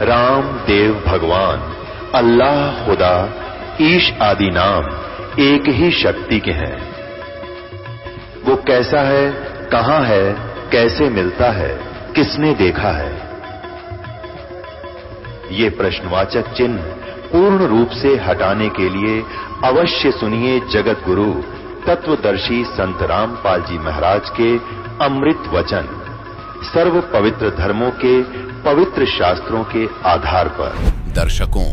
राम, देव, भगवान, अल्लाह, खुदा, ईश आदि नाम एक ही शक्ति के हैं। वो कैसा है, कहां है, कैसे मिलता है, किसने देखा है? ये प्रश्नवाचक चिन्ह पूर्ण रूप से हटाने के लिए अवश्य सुनिए जगत गुरु तत्वदर्शी संत रामपाल जी महाराज के अमृत वचन, सर्व पवित्र धर्मों के पवित्र शास्त्रों के आधार पर। दर्शकों,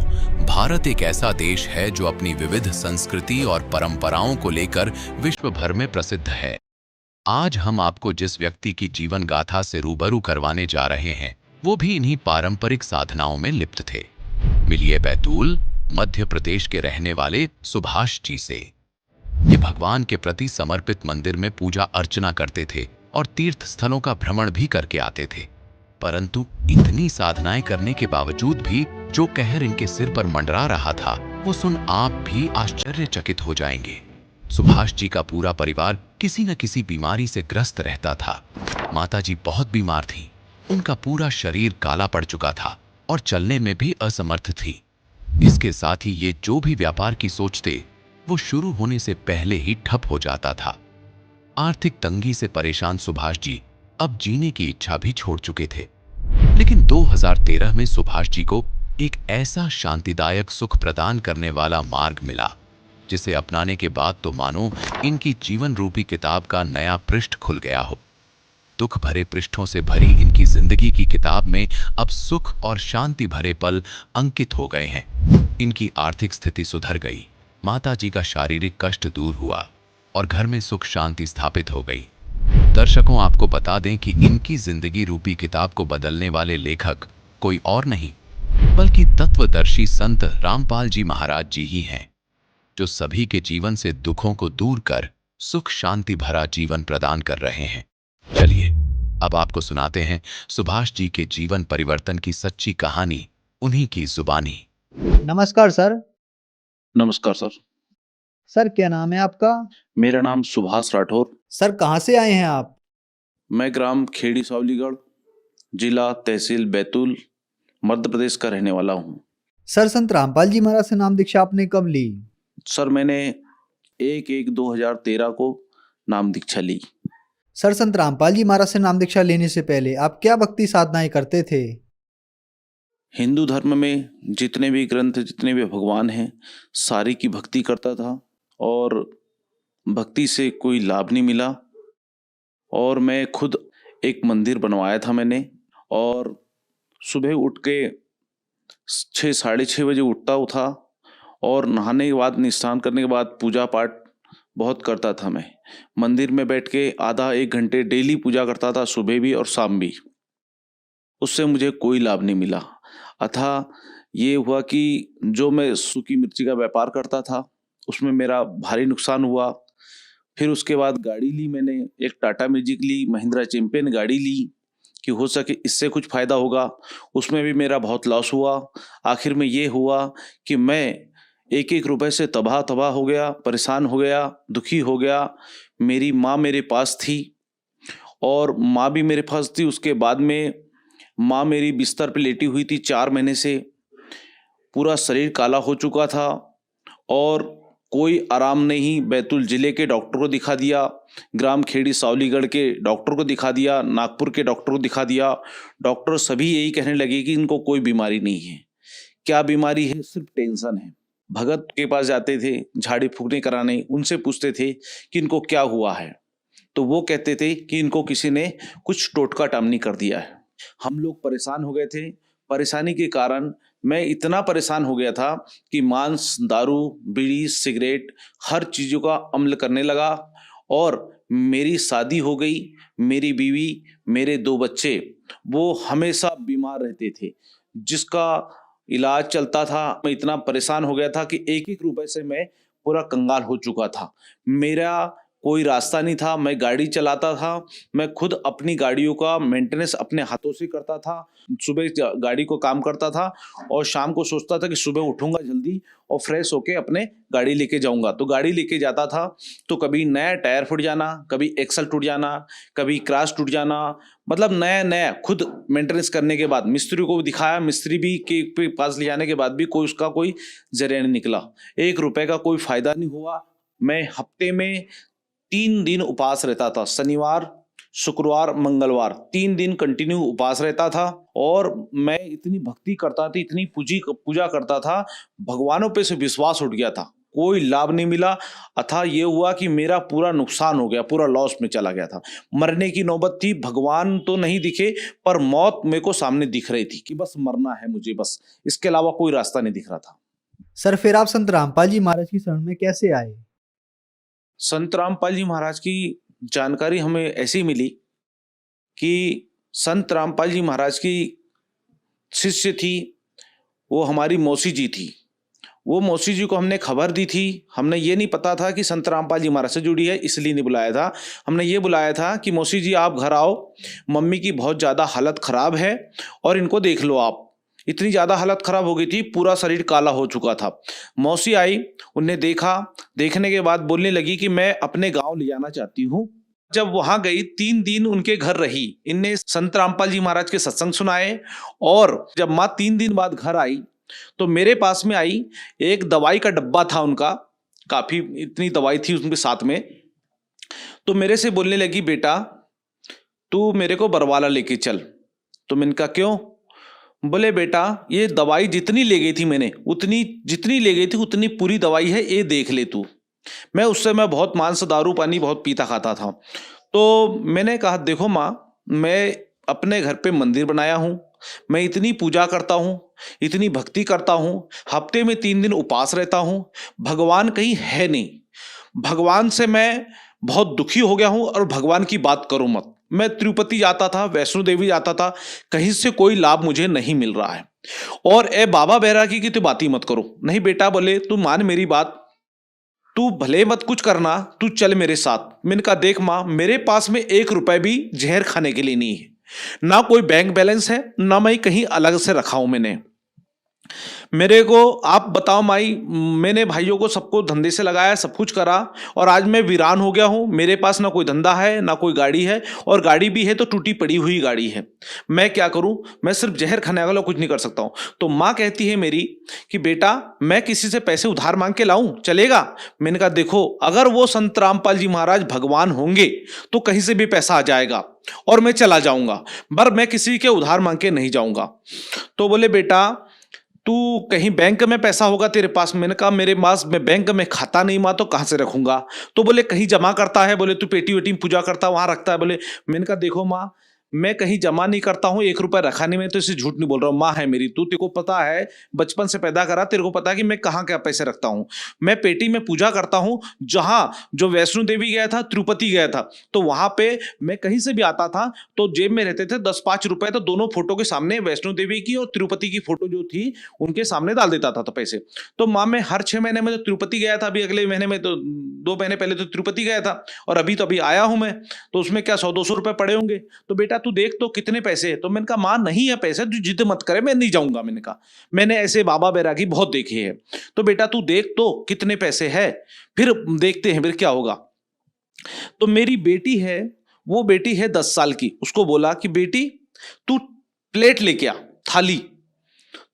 भारत एक ऐसा देश है जो अपनी विविध संस्कृति और परंपराओं को लेकर विश्व भर में प्रसिद्ध है। आज हम आपको जिस व्यक्ति की जीवन गाथा से रूबरू करवाने जा रहे हैं, वो भी इन्हीं पारंपरिक साधनाओं में लिप्त थे। मिलिए बैतूल, मध्य प्रदेश के रहने वाले सुभाष जी से। ये भगवान के प्रति समर्पित मंदिर में पूजा अर्चना करते थे और तीर्थ स्थलों का भ्रमण भी करके आते थे। परंतु इतनी साधनाएं करने के बावजूद भी जो कहर इनके सिर पर मंडरा रहा था, वो सुन आप भी आश्चर्यचकित हो जाएंगे। सुभाष जी का पूरा परिवार किसी न किसी बीमारी से ग्रस्त रहता था। माताजी बहुत बीमार थीं। उनका पूरा शरीर काला पड़ चुका था और चलने में भी असमर्थ थी। इसके साथ ही ये जो भी व्यापार की सोचते, वो शुरू होने से पहले ही ठप हो जाता था। आर्थिक तंगी से परेशान सुभाष जी अब जीने की इच्छा भी छोड़ चुके थे। लेकिन 2013 में सुभाष जी को एक ऐसा शांतिदायक सुख प्रदान करने वाला मार्ग मिला, जिसे अपनाने के बाद तो मानो इनकी जीवन रूपी किताब का नया पृष्ठ खुल गया हो। दुख भरे पृष्ठों से भरी इनकी जिंदगी की किताब में अब सुख और शांति भरे पल अंकित हो गए हैं। इनकी आर्थिक स्थिति सुधर गई, माताजी का शारीरिक कष्ट दूर हुआ और घर में सुख शांति स्थापित हो गई। दर्शकों, आपको बता दें कि इनकी जिंदगी रूपी किताब को बदलने वाले लेखक कोई और नहीं, बल्कि तत्वदर्शी संत रामपाल जी महाराज जी ही हैं, जो सभी के जीवन से दुखों को दूर कर सुख शांति भरा जीवन प्रदान कर रहे हैं। चलिए अब आपको सुनाते हैं सुभाष जी के जीवन परिवर्तन की सच्ची कहानी, उन्हीं की जुबानी। नमस्कार सर। नमस्कार सर। सर क्या नाम है आपका? मेरा नाम सुभाष राठौर। सर कहाँ से आए हैं आप? मैं ग्राम खेड़ी सावलीगढ़, जिला तहसील बैतूल, मध्य प्रदेश का रहने वाला हूँ। सर संत रामपाल जी महाराज से नाम दीक्षा आपने कब ली? सर मैंने 1/1/2013 को नाम दीक्षा ली। सर संत रामपाल जी महाराज से नाम दीक्षा लेने से पहले आप क्या भक्ति साधनाएं करते थे? हिंदू धर्म में जितने भी ग्रंथ, जितने भी भगवान हैं, सारी की भक्ति करता था और भक्ति से कोई लाभ नहीं मिला। और मैं खुद एक मंदिर बनवाया था मैंने, और सुबह उठ के 6 साढ़े 6 बजे उठता था और नहाने के बाद, स्नान करने के बाद पूजा पाठ बहुत करता था। मैं मंदिर में बैठ के आधा 1 घंटे डेली पूजा करता था, सुबह भी और शाम भी। उससे मुझे कोई लाभ नहीं मिला। अतः ये हुआ कि जो मैं सूखी मिर्ची का व्यापार करता था, उसमें मेरा भारी नुकसान हुआ। फिर उसके बाद गाड़ी ली मैंने, एक टाटा मैजिक ली, महिंद्रा चैंपियन गाड़ी ली कि हो सके इससे कुछ फायदा होगा। उसमें भी मेरा बहुत लॉस हुआ। आखिर में ये हुआ कि मैं 1-1 रुपए से तबाह हो गया, परेशान हो गया, दुखी हो गया। मेरी माँ मेरे पास थी और माँ भी मेरे पास थी। उसके बाद में माँ मेरी बिस्तर पे लेटी हुई थी 4 महीने से। पूरा शरीर काला हो चुका था और कोई आराम नहीं। बैतूल जिले के डॉक्टर को दिखा दिया, ग्राम खेड़ी सावलीगढ़ के डॉक्टर को दिखा दिया, नागपुर के डॉक्टर को दिखा दिया। डॉक्टर सभी यही कहने लगे कि इनको कोई बीमारी नहीं है। क्या बीमारी है? सिर्फ टेंशन है। भगत के पास जाते थे झाड़ी फूकने कराने, उनसे पूछते थे कि इनको क्या हुआ है, तो वो कहते थे कि इनको किसी ने कुछ टोटका टामनी कर दिया है। हम लोग परेशान हो गए थे। परेशानी के कारण मैं इतना परेशान हो गया था कि मांस, दारू, बीड़ी, सिगरेट हर चीज़ों का अमल करने लगा। और मेरी शादी हो गई। मेरी बीवी, मेरे 2 बच्चे, वो हमेशा बीमार रहते थे, जिसका इलाज चलता था। मैं इतना परेशान हो गया था कि 1-1 रुपए से मैं पूरा कंगाल हो चुका था। मेरा कोई रास्ता नहीं था, मैं गाड़ी चलाता था, मैं खुद अपनी गाड़ियों का मेंटेनेंस अपने हाथों से करता था। सुबह गाड़ी को काम करता था और शाम को सोचता था कि सुबह उठूंगा जल्दी और फ्रेश होके अपने गाड़ी लेके जाऊंगा। तो गाड़ी लेके जाता था तो कभी नया टायर फूट जाना, कभी एक्सल टूट जाना, कभी क्रॉस टूट जाना, मतलब नया नया खुद मेंटेनेंस करने के बाद मिस्त्री को दिखाया, मिस्त्री भी के पास ले जाने के बाद भी कोई उसका कोई जरिया नहीं निकला, 1 रुपए का कोई फायदा नहीं हुआ। मैं हफ्ते में 3 दिन उपवास रहता था, शनिवार शुक्रवार मंगलवार 3 दिन कंटिन्यू उपवास रहता था और मैं इतनी भक्ति करता था, इतनी पूजा करता था, भगवानों पे से विश्वास उठ गया था, कोई लाभ नहीं मिला। अतः ये हुआ कि मेरा पूरा नुकसान हो गया, पूरा लॉस में चला गया था, मरने की नौबत थी। भगवान तो नहीं दिखे पर मौत मेरे को सामने दिख रही थी कि बस मरना है मुझे, बस इसके अलावा कोई रास्ता नहीं दिख रहा था। सर फिर आप संत रामपाल जी महाराज की शरण में कैसे आए? संत रामपाल जी महाराज की जानकारी हमें ऐसी मिली कि संत रामपाल जी महाराज की शिष्य थी, वो हमारी मौसी जी थी। वो मौसी जी को हमने खबर दी थी, हमने ये नहीं पता था कि संत रामपाल जी महाराज से जुड़ी है, इसलिए नहीं बुलाया था। हमने ये बुलाया था कि मौसी जी आप घर आओ, मम्मी की बहुत ज़्यादा हालत ख़राब है और इनको देख लो आप। इतनी ज़्यादा हालत ख़राब हो गई थी, पूरा शरीर काला हो चुका था। मौसी आई, उनने देखा, देखने के बाद बोलने लगी कि मैं अपने गांव ले जाना चाहती हूँ। जब वहां गई 3 दिन उनके घर रही, इनने संत रामपाल जी महाराज के सत्संग सुनाए और जब माँ 3 दिन बाद घर आई तो मेरे पास में आई, एक दवाई का डब्बा था उनका, काफ़ी इतनी दवाई थी उनके साथ में। तो मेरे से बोलने लगी बेटा तू मेरे को बरवाला लेके चल। तो मैंने कहा क्यों? बोले बेटा ये दवाई जितनी ले गई थी मैंने, उतनी जितनी ले गई थी उतनी पूरी दवाई है, ये देख ले तू। मैं उस समय बहुत मांस दारू पानी बहुत पीता खाता था। तो मैंने कहा देखो माँ, मैं अपने घर पे मंदिर बनाया हूँ, मैं इतनी पूजा करता हूँ, इतनी भक्ति करता हूँ, हफ्ते में 3 दिन उपवास रहता हूँ, भगवान कहीं है नहीं, भगवान से मैं बहुत दुखी हो गया हूँ और भगवान की बात करो मत। मैं तिरुपति जाता था, वैष्णो देवी जाता था, कहीं से कोई लाभ मुझे नहीं मिल रहा है। और ए बाबा बैरागी की तो बात ही मत करो। नहीं बेटा, बोले तू मान मेरी बात, तू भले मत कुछ करना, तू चल मेरे साथ। मैंने कहा देख माँ, मेरे पास में 1 रुपए भी जहर खाने के लिए नहीं है, ना कोई बैंक बैलेंस है, ना मैं कहीं अलग से रखा हूं मैंने। मेरे को आप बताओ माई, मैंने भाइयों को सबको धंधे से लगाया, सब कुछ करा और आज मैं वीरान हो गया हूँ। मेरे पास ना कोई धंधा है, ना कोई गाड़ी है, और गाड़ी भी है तो टूटी पड़ी हुई गाड़ी है। मैं क्या करूँ? मैं सिर्फ जहर खाने वाला कुछ नहीं कर सकता हूँ। तो माँ कहती है मेरी कि बेटा मैं किसी से पैसे उधार मांग के लाऊं, चलेगा? मैंने कहा देखो, अगर वो संत रामपाल जी महाराज भगवान होंगे तो कहीं से भी पैसा आ जाएगा और मैं चला जाऊंगा, पर मैं किसी के उधार मांग के नहीं जाऊंगा। तो बोले बेटा तू कहीं बैंक में पैसा होगा तेरे पास? मैंने कहा मेरे पास में बैंक में खाता नहीं माँ, तो कहाँ से रखूंगा? तो बोले कहीं जमा करता है, बोले तू पेटी वेटी पूजा करता है वहां रखता है। बोले, मैंने कहा देखो माँ, मैं कहीं जमा नहीं करता हूँ, 1 रुपए रखा नहीं, मैं तो इसे झूठ नहीं बोल रहा हूँ। माँ है मेरी, तू तेरे को पता है, बचपन से पैदा करा, तेरे को पता है कि मैं कहाँ क्या पैसे रखता हूँ। मैं पेटी में पूजा करता हूँ, जहाँ जो वैष्णो देवी गया था, तिरुपति गया था, तो वहां पे मैं कहीं से भी आता था तो जेब में रहते थे 10-5 रुपए, तो दोनों फोटो के सामने वैष्णो देवी की और तिरुपति की फोटो जो थी उनके सामने डाल देता था तो पैसे। तो माँ मैं हर 6 महीने में तो तिरुपति गया था, अभी अगले महीने में तो 2 महीने पहले तो तिरुपति गया था, और अभी तो अभी आया हूं मैं, तो उसमें क्या 100-200 रुपए पड़े होंगे। तो बेटा तू देख तो कितने पैसे है। तो मैंने कहा माँ नहीं है पैसे, तू जिद मत करे, मैं नहीं जाऊंगा। मैंने कहा मैंने ऐसे बाबा बैरागी बहुत देखे हैं, तो बेटा तू देख तो कितने पैसे है, फिर देखते हैं फिर क्या होगा। तो मेरी बेटी है, वो बेटी है 10 साल की, उसको बोला कि बेटी तू प्लेट लेके आ, थाली।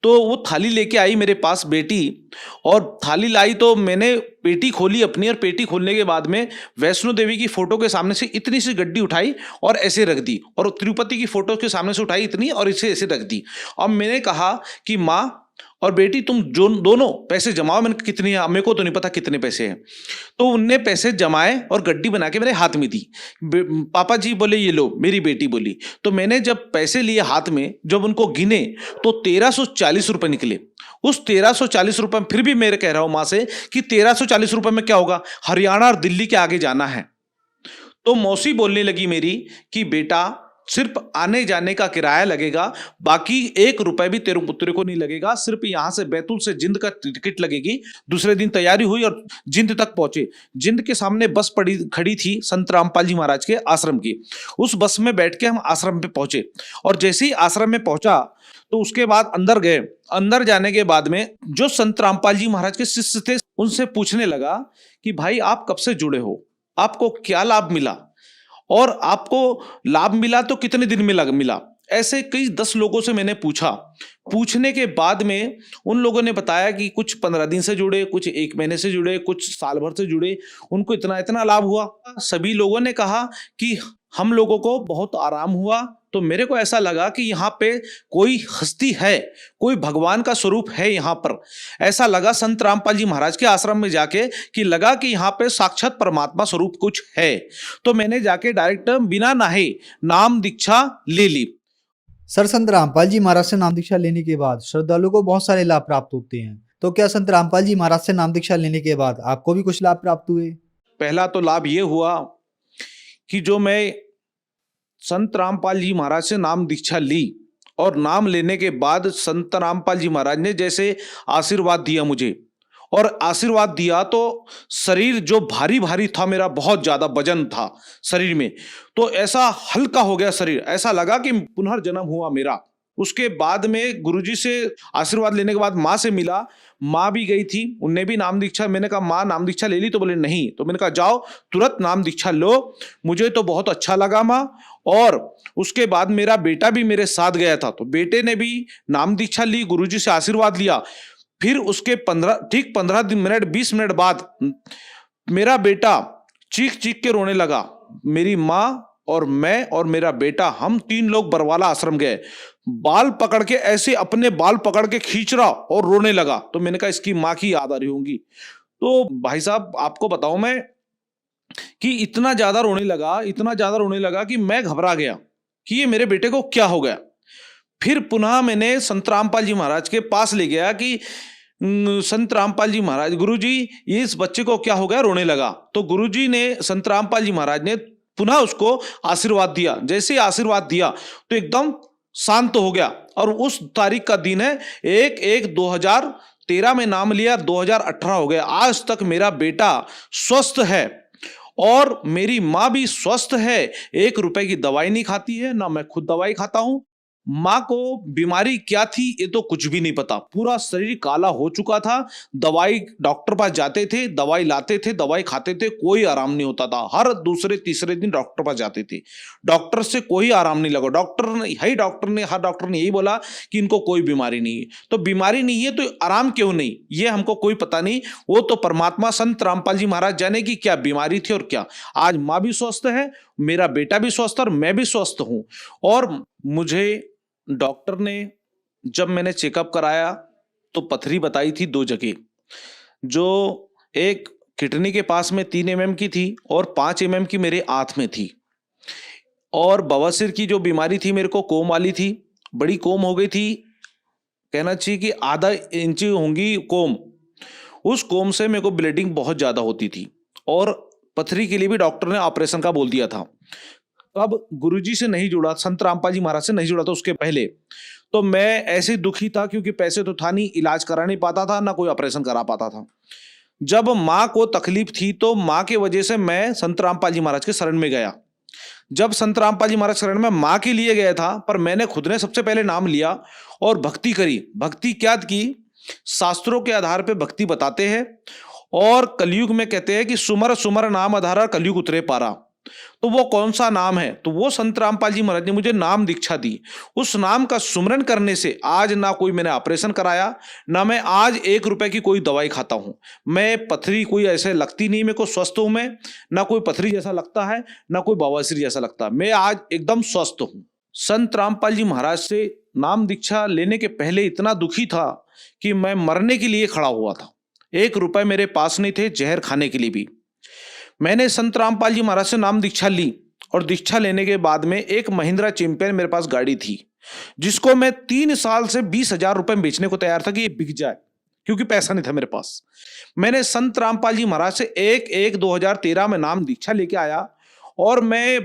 तो वो थाली लेके आई मेरे पास बेटी, और थाली लाई तो मैंने पेटी खोली अपनी, और पेटी खोलने के बाद में वैष्णो देवी की फोटो के सामने से इतनी सी गड्डी उठाई और ऐसे रख दी, और तिरुपति की फोटो के सामने से उठाई इतनी और इसे ऐसे रख दी। अब मैंने कहा कि माँ और बेटी तुम जो दोनों पैसे जमाओ। मैंने कितनी है, मेरे को तो नहीं पता कितने पैसे हैं। तो उनने पैसे जमाए और गड्डी बना के मेरे हाथ में दी। पापा जी बोले ये लो, मेरी बेटी बोली। तो मैंने जब पैसे लिए हाथ में, जब उनको गिने तो 1340 रुपए निकले। उस 1340 रुपए में फिर भी मेरे कह रहा हूं मां से कि 1340 रुपए में क्या होगा, हरियाणा और दिल्ली के आगे जाना है। तो मौसी बोलने लगी मेरी कि बेटा सिर्फ आने जाने का किराया लगेगा, बाकी 1 रुपए भी तेरे पुत्र को नहीं लगेगा। सिर्फ यहां से बैतूल से जिंद का टिकट लगेगी। दूसरे दिन तैयारी हुई और जिंद तक पहुंचे। जिंद के सामने बस पड़ी खड़ी थी संत रामपाल जी महाराज के आश्रम की। उस बस में बैठ के हम आश्रम पे पहुंचे और जैसे ही आश्रम में पहुंचा तो उसके बाद अंदर गए। अंदर जाने के बाद में जो संत रामपाल जी महाराज के शिष्य थे उनसे पूछने लगा कि भाई आप कब से जुड़े हो, आपको क्या लाभ मिला और आपको लाभ मिला तो कितने दिन में मिला। ऐसे कई 10 लोगों से मैंने पूछा। पूछने के बाद में उन लोगों ने बताया कि कुछ 15 दिन से जुड़े, कुछ 1 महीने से जुड़े, कुछ साल भर से जुड़े, उनको इतना इतना लाभ हुआ। सभी लोगों ने कहा कि हम लोगों को बहुत आराम हुआ। तो मेरे को ऐसा लगा कि यहाँ पे कोई हस्ती है, कोई भगवान का स्वरूप है यहाँ पर। ऐसा लगा संत रामपाल जी महाराज के आश्रम में जाके कि लगा कि यहाँ पे साक्षात परमात्मा स्वरूप कुछ है। तो मैंने जाके डायरेक्ट बिना नहाए नाम दीक्षा ले ली। सर, संत रामपाल जी महाराज से नाम दीक्षा लेने के बाद श्रद्धालुओं को बहुत सारे लाभ प्राप्त होते हैं, तो क्या संत रामपाल जी महाराज से नाम दीक्षा लेने के बाद आपको भी कुछ लाभ प्राप्त हुए? पहला तो लाभ ये हुआ कि जो मैं संत रामपाल जी महाराज से नाम दीक्षा ली और नाम लेने के बाद संत रामपाल जी महाराज ने जैसे आशीर्वाद दिया मुझे, और आशीर्वाद दिया तो शरीर जो भारी भारी था, मेरा बहुत ज्यादा वजन था शरीर में, तो ऐसा हल्का हो गया शरीर, ऐसा लगा कि पुनर्जन्म हुआ मेरा। उसके बाद में गुरुजी से आशीर्वाद लेने के बाद माँ से मिला। माँ भी गई थी, उनने भी नाम दीक्षा, मैंने कहा माँ नाम दीक्षा ले ली? तो बोले नहीं। तो मैंने कहा जाओ तुरंत नाम दीक्षा लो। मुझे तो बहुत अच्छा लगा माँ। और उसके बाद मेरा बेटा भी मेरे साथ गया था, तो बेटे ने भी नाम दीक्षा ली, गुरुजी से आशीर्वाद लिया। फिर उसके 15 मिनट 20 मिनट बाद मेरा बेटा चीख चीख के रोने लगा। मेरी माँ और मैं और मेरा बेटा, हम 3 लोग बरवाला आश्रम गए। बाल पकड़ के ऐसे अपने बाल पकड़ के खींच रहा और रोने लगा। तो मैंने कहा इसकी माँ की याद आ रही होगी। तो भाई साहब आपको बताऊं मैं कि इतना ज्यादा रोने लगा कि मैं घबरा गया कि ये मेरे बेटे को क्या हो गया। फिर पुनः मैंने संत रामपाल जी महाराज के पास ले गया कि संत रामपाल जी महाराज, गुरुजी ये इस बच्चे को क्या हो गया, रोने लगा। तो गुरुजी ने, संत रामपाल जी महाराज ने पुनः उसको आशीर्वाद दिया। जैसे आशीर्वाद दिया तो एकदम शांत हो गया। और उस तारीख का दिन है 1/1/2013 में नाम लिया, 2018 हो गया। आज तक मेरा बेटा स्वस्थ है और मेरी माँ भी स्वस्थ है। 1 रुपए की दवाई नहीं खाती है, ना मैं खुद दवाई खाता हूं। माँ को बीमारी क्या थी ये तो कुछ भी नहीं पता, पूरा शरीर काला हो चुका था। दवाई, डॉक्टर पास जाते थे, दवाई लाते थे, दवाई खाते थे, कोई आराम नहीं होता था। हर दूसरे तीसरे दिन डॉक्टर पास जाते थे, डॉक्टर से कोई आराम नहीं लगा। हर डॉक्टर ने यही बोला कि इनको कोई बीमारी नहीं है। तो बीमारी नहीं है तो आराम क्यों नहीं, ये हमको कोई पता नहीं। वो तो परमात्मा संत रामपाल जी महाराज जाने की क्या बीमारी थी और क्या। आज माँ भी स्वस्थ है, मेरा बेटा भी स्वस्थ और मैं भी स्वस्थ हूं। और मुझे डॉक्टर ने, जब मैंने चेकअप कराया तो पथरी बताई थी 2 जगह, जो एक किडनी के पास में 3 mm की थी और 5 mm की मेरे आंत में थी। और बवासीर की जो बीमारी थी मेरे को कोम वाली थी, बड़ी कोम हो गई थी, कहना चाहिए कि आधा इंच होंगी कोम। उस कोम से मेरे को ब्लीडिंग बहुत ज्यादा होती थी और पथरी के लिए भी डॉक्टर ने ऑपरेशन का बोल दिया था। अब गुरुजी से नहीं जुड़ा, संत रामपाल जी महाराज से नहीं जुड़ा था उसके पहले, तो मैं ऐसे दुखी था क्योंकि पैसे तो था नहीं, इलाज करा नहीं पाता था, ना कोई ऑपरेशन करा पाता था। जब माँ को तकलीफ थी तो माँ के वजह से मैं संत रामपाल जी महाराज के शरण में गया। जब संत रामपाल जी महाराज शरण में माँ के लिए गया था, पर मैंने खुद ने सबसे पहले नाम लिया और भक्ति करी। भक्ति क्या की, शास्त्रों के आधार पर भक्ति बताते हैं और कलयुग में कहते हैं कि सुमर सुमर नाम आधारा कलयुग उतरे पारा। तो वो कौन सा नाम है, तो वो संत रामपाल जी महाराज ने मुझे नाम दीक्षा दी। उस नाम का सुमरन करने से आज ना कोई मैंने ऑपरेशन कराया, ना मैं आज 1 रुपए की कोई दवाई खाता हूं। मैं पथरी कोई ऐसे लगती नहीं, मेरे को स्वस्थ हूं मैं, ना कोई पथरी जैसा लगता है, ना कोई बवासीर जैसा लगता है। मैं आज एकदम स्वस्थ हूं। संत रामपाल जी महाराज से नाम दीक्षा लेने के पहले इतना दुखी था कि मैं मरने के लिए खड़ा हुआ था। 1 रुपए मेरे पास नहीं थे जहर खाने के लिए भी। मैंने संत रामपाल जी महाराज से नाम दीक्षा ली और दीक्षा लेने के बाद में एक महिंद्रा चैंपियन मेरे पास गाड़ी थी, जिसको मैं 3 साल से 20,000 रुपए में बेचने को तैयार था कि ये बिक जाए, क्योंकि पैसा नहीं था मेरे पास। मैंने संत रामपाल जी महाराज से 1/1/2013 में नाम दीक्षा लेके आया और मैं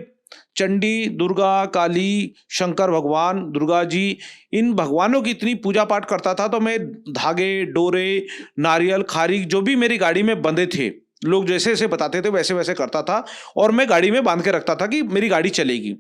चंडी, दुर्गा, काली, शंकर भगवान, दुर्गा जी, इन भगवानों की इतनी पूजा पाठ करता था। तो मैं धागे, डोरे, नारियल, खारीक जो भी मेरी गाड़ी में बंधे थे, लोग जैसे जैसे बताते थे वैसे वैसे करता था और मैं गाड़ी में बांध के रखता था कि मेरी गाड़ी चलेगी।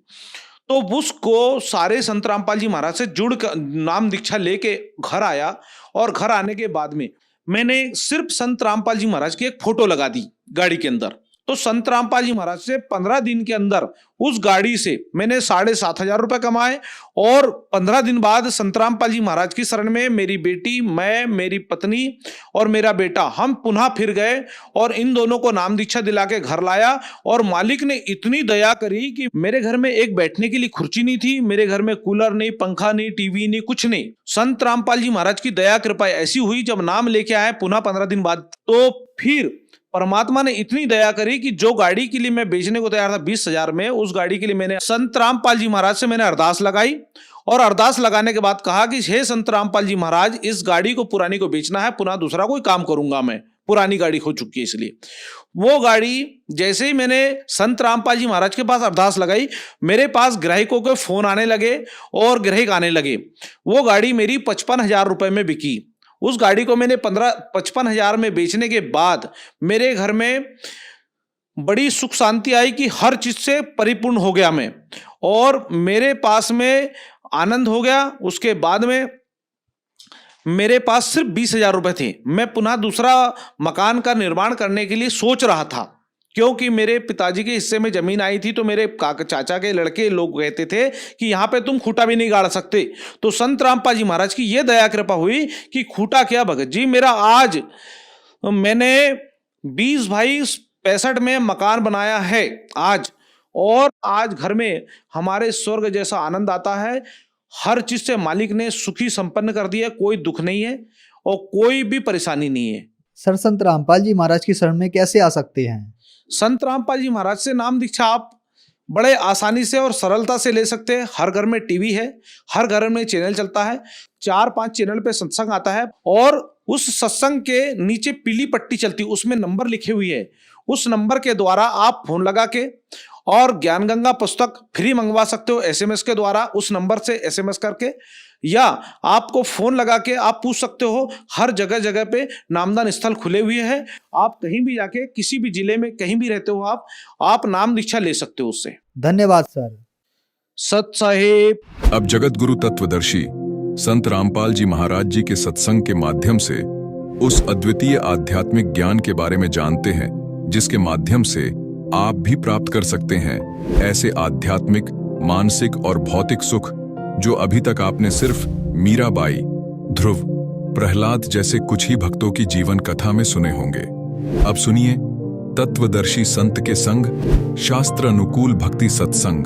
तो उसको सारे संत रामपाल जी महाराज से जुड़ कर नाम दीक्षा लेके घर आया और घर आने के बाद में मैंने सिर्फ संत रामपाल जी महाराज की एक फोटो लगा दी गाड़ी के अंदर। तो संत रामपाल जी महाराज से 15 दिन के अंदर उस गाड़ी से मैंने 7,500 रुपए कमाए और 15 दिन बाद संत रामपाल जी महाराज की शरण में मेरी बेटी, मैं, मेरी पत्नी और मेरा बेटा हम पुनः फिर गए और इन दोनों को नाम दीक्षा दिला के घर लाया। और मालिक ने इतनी दया करी कि मेरे घर में एक बैठने के लिए कुर्सी नहीं थी, मेरे घर में कूलर नहीं, पंखा नहीं, टीवी नहीं, कुछ नहीं। संत रामपाल जी महाराज की दया कृपा ऐसी हुई, जब नाम लेके आए पुनः 15 दिन बाद, तो फिर परमात्मा ने इतनी दया करी कि जो गाड़ी के लिए मैं बेचने को तैयार था 20,000 में, उस गाड़ी के लिए मैंने संत रामपाल जी महाराज से मैंने अरदास लगाई और अरदास लगाने के बाद कहा कि हे संत रामपाल जी महाराज, इस गाड़ी को पुरानी को बेचना है, पुनः दूसरा कोई काम करूंगा मैं, पुरानी गाड़ी हो चुकी है इसलिए। वो गाड़ी जैसे ही मैंने संत रामपाल जी महाराज के पास अरदास लगाई, मेरे पास ग्राहकों के फोन आने लगे और ग्राहक आने लगे। वो गाड़ी मेरी 55,000 रुपए में बिकी। उस गाड़ी को मैंने 55,000 में बेचने के बाद मेरे घर में बड़ी सुख शांति आई कि हर चीज से परिपूर्ण हो गया मैं, और मेरे पास में आनंद हो गया। उसके बाद में मेरे पास सिर्फ 20,000 रुपए थे। मैं पुनः दूसरा मकान का निर्माण करने के लिए सोच रहा था, क्योंकि मेरे पिताजी के हिस्से में जमीन आई थी। तो मेरे चाचा के लड़के लोग कहते थे कि यहाँ पे तुम खूंटा भी नहीं गाड़ सकते। तो संत रामपाल जी महाराज की यह दया कृपा हुई कि खूंटा क्या भगत जी, मेरा आज मैंने 20 बाई 65 में मकान बनाया है आज, और आज घर में हमारे स्वर्ग जैसा आनंद आता है। हर चीज से मालिक ने सुखी संपन्न कर दिया, कोई दुख नहीं है और कोई भी परेशानी नहीं है। सर, संत रामपाल जी महाराज की शरण में कैसे आ सकते हैं? संत रामपाल जी महाराज से नाम दीक्षा आप बड़े आसानी से और सरलता से ले सकते हैं। हर घर में टीवी है, हर घर में चैनल चलता है, 4-5 चैनल पे सत्संग आता है और उस सत्संग के नीचे पीली पट्टी चलती है, उसमें नंबर लिखे हुए है। उस नंबर के द्वारा आप फोन लगा के और ज्ञान गंगा पुस्तक फ्री मंगवा सकते हो एसएमएस के द्वारा, उस नंबर से एसएमएस करके, या आपको फोन लगा के आप पूछ सकते हो। हर जगह जगह पे नामदान स्थल खुले हुए हैं। आप कहीं भी जाके किसी भी जिले में कहीं भी रहते हो आप नाम दीक्षा ले सकते हो उससे। धन्यवाद सर। सत साहेब। अब जगत गुरु तत्वदर्शी संत रामपाल जी महाराज जी के सत्संग के माध्यम से उस अद्वितीय आध्यात्मिक ज्ञान के बारे में जानते हैं, जिसके माध्यम से आप भी प्राप्त कर सकते हैं ऐसे आध्यात्मिक, मानसिक और भौतिक सुख जो अभी तक आपने सिर्फ मीराबाई, ध्रुव, प्रहलाद जैसे कुछ ही भक्तों की जीवन कथा में सुने होंगे। अब सुनिए तत्वदर्शी संत के संग शास्त्र अनुकूल भक्ति सत्संग,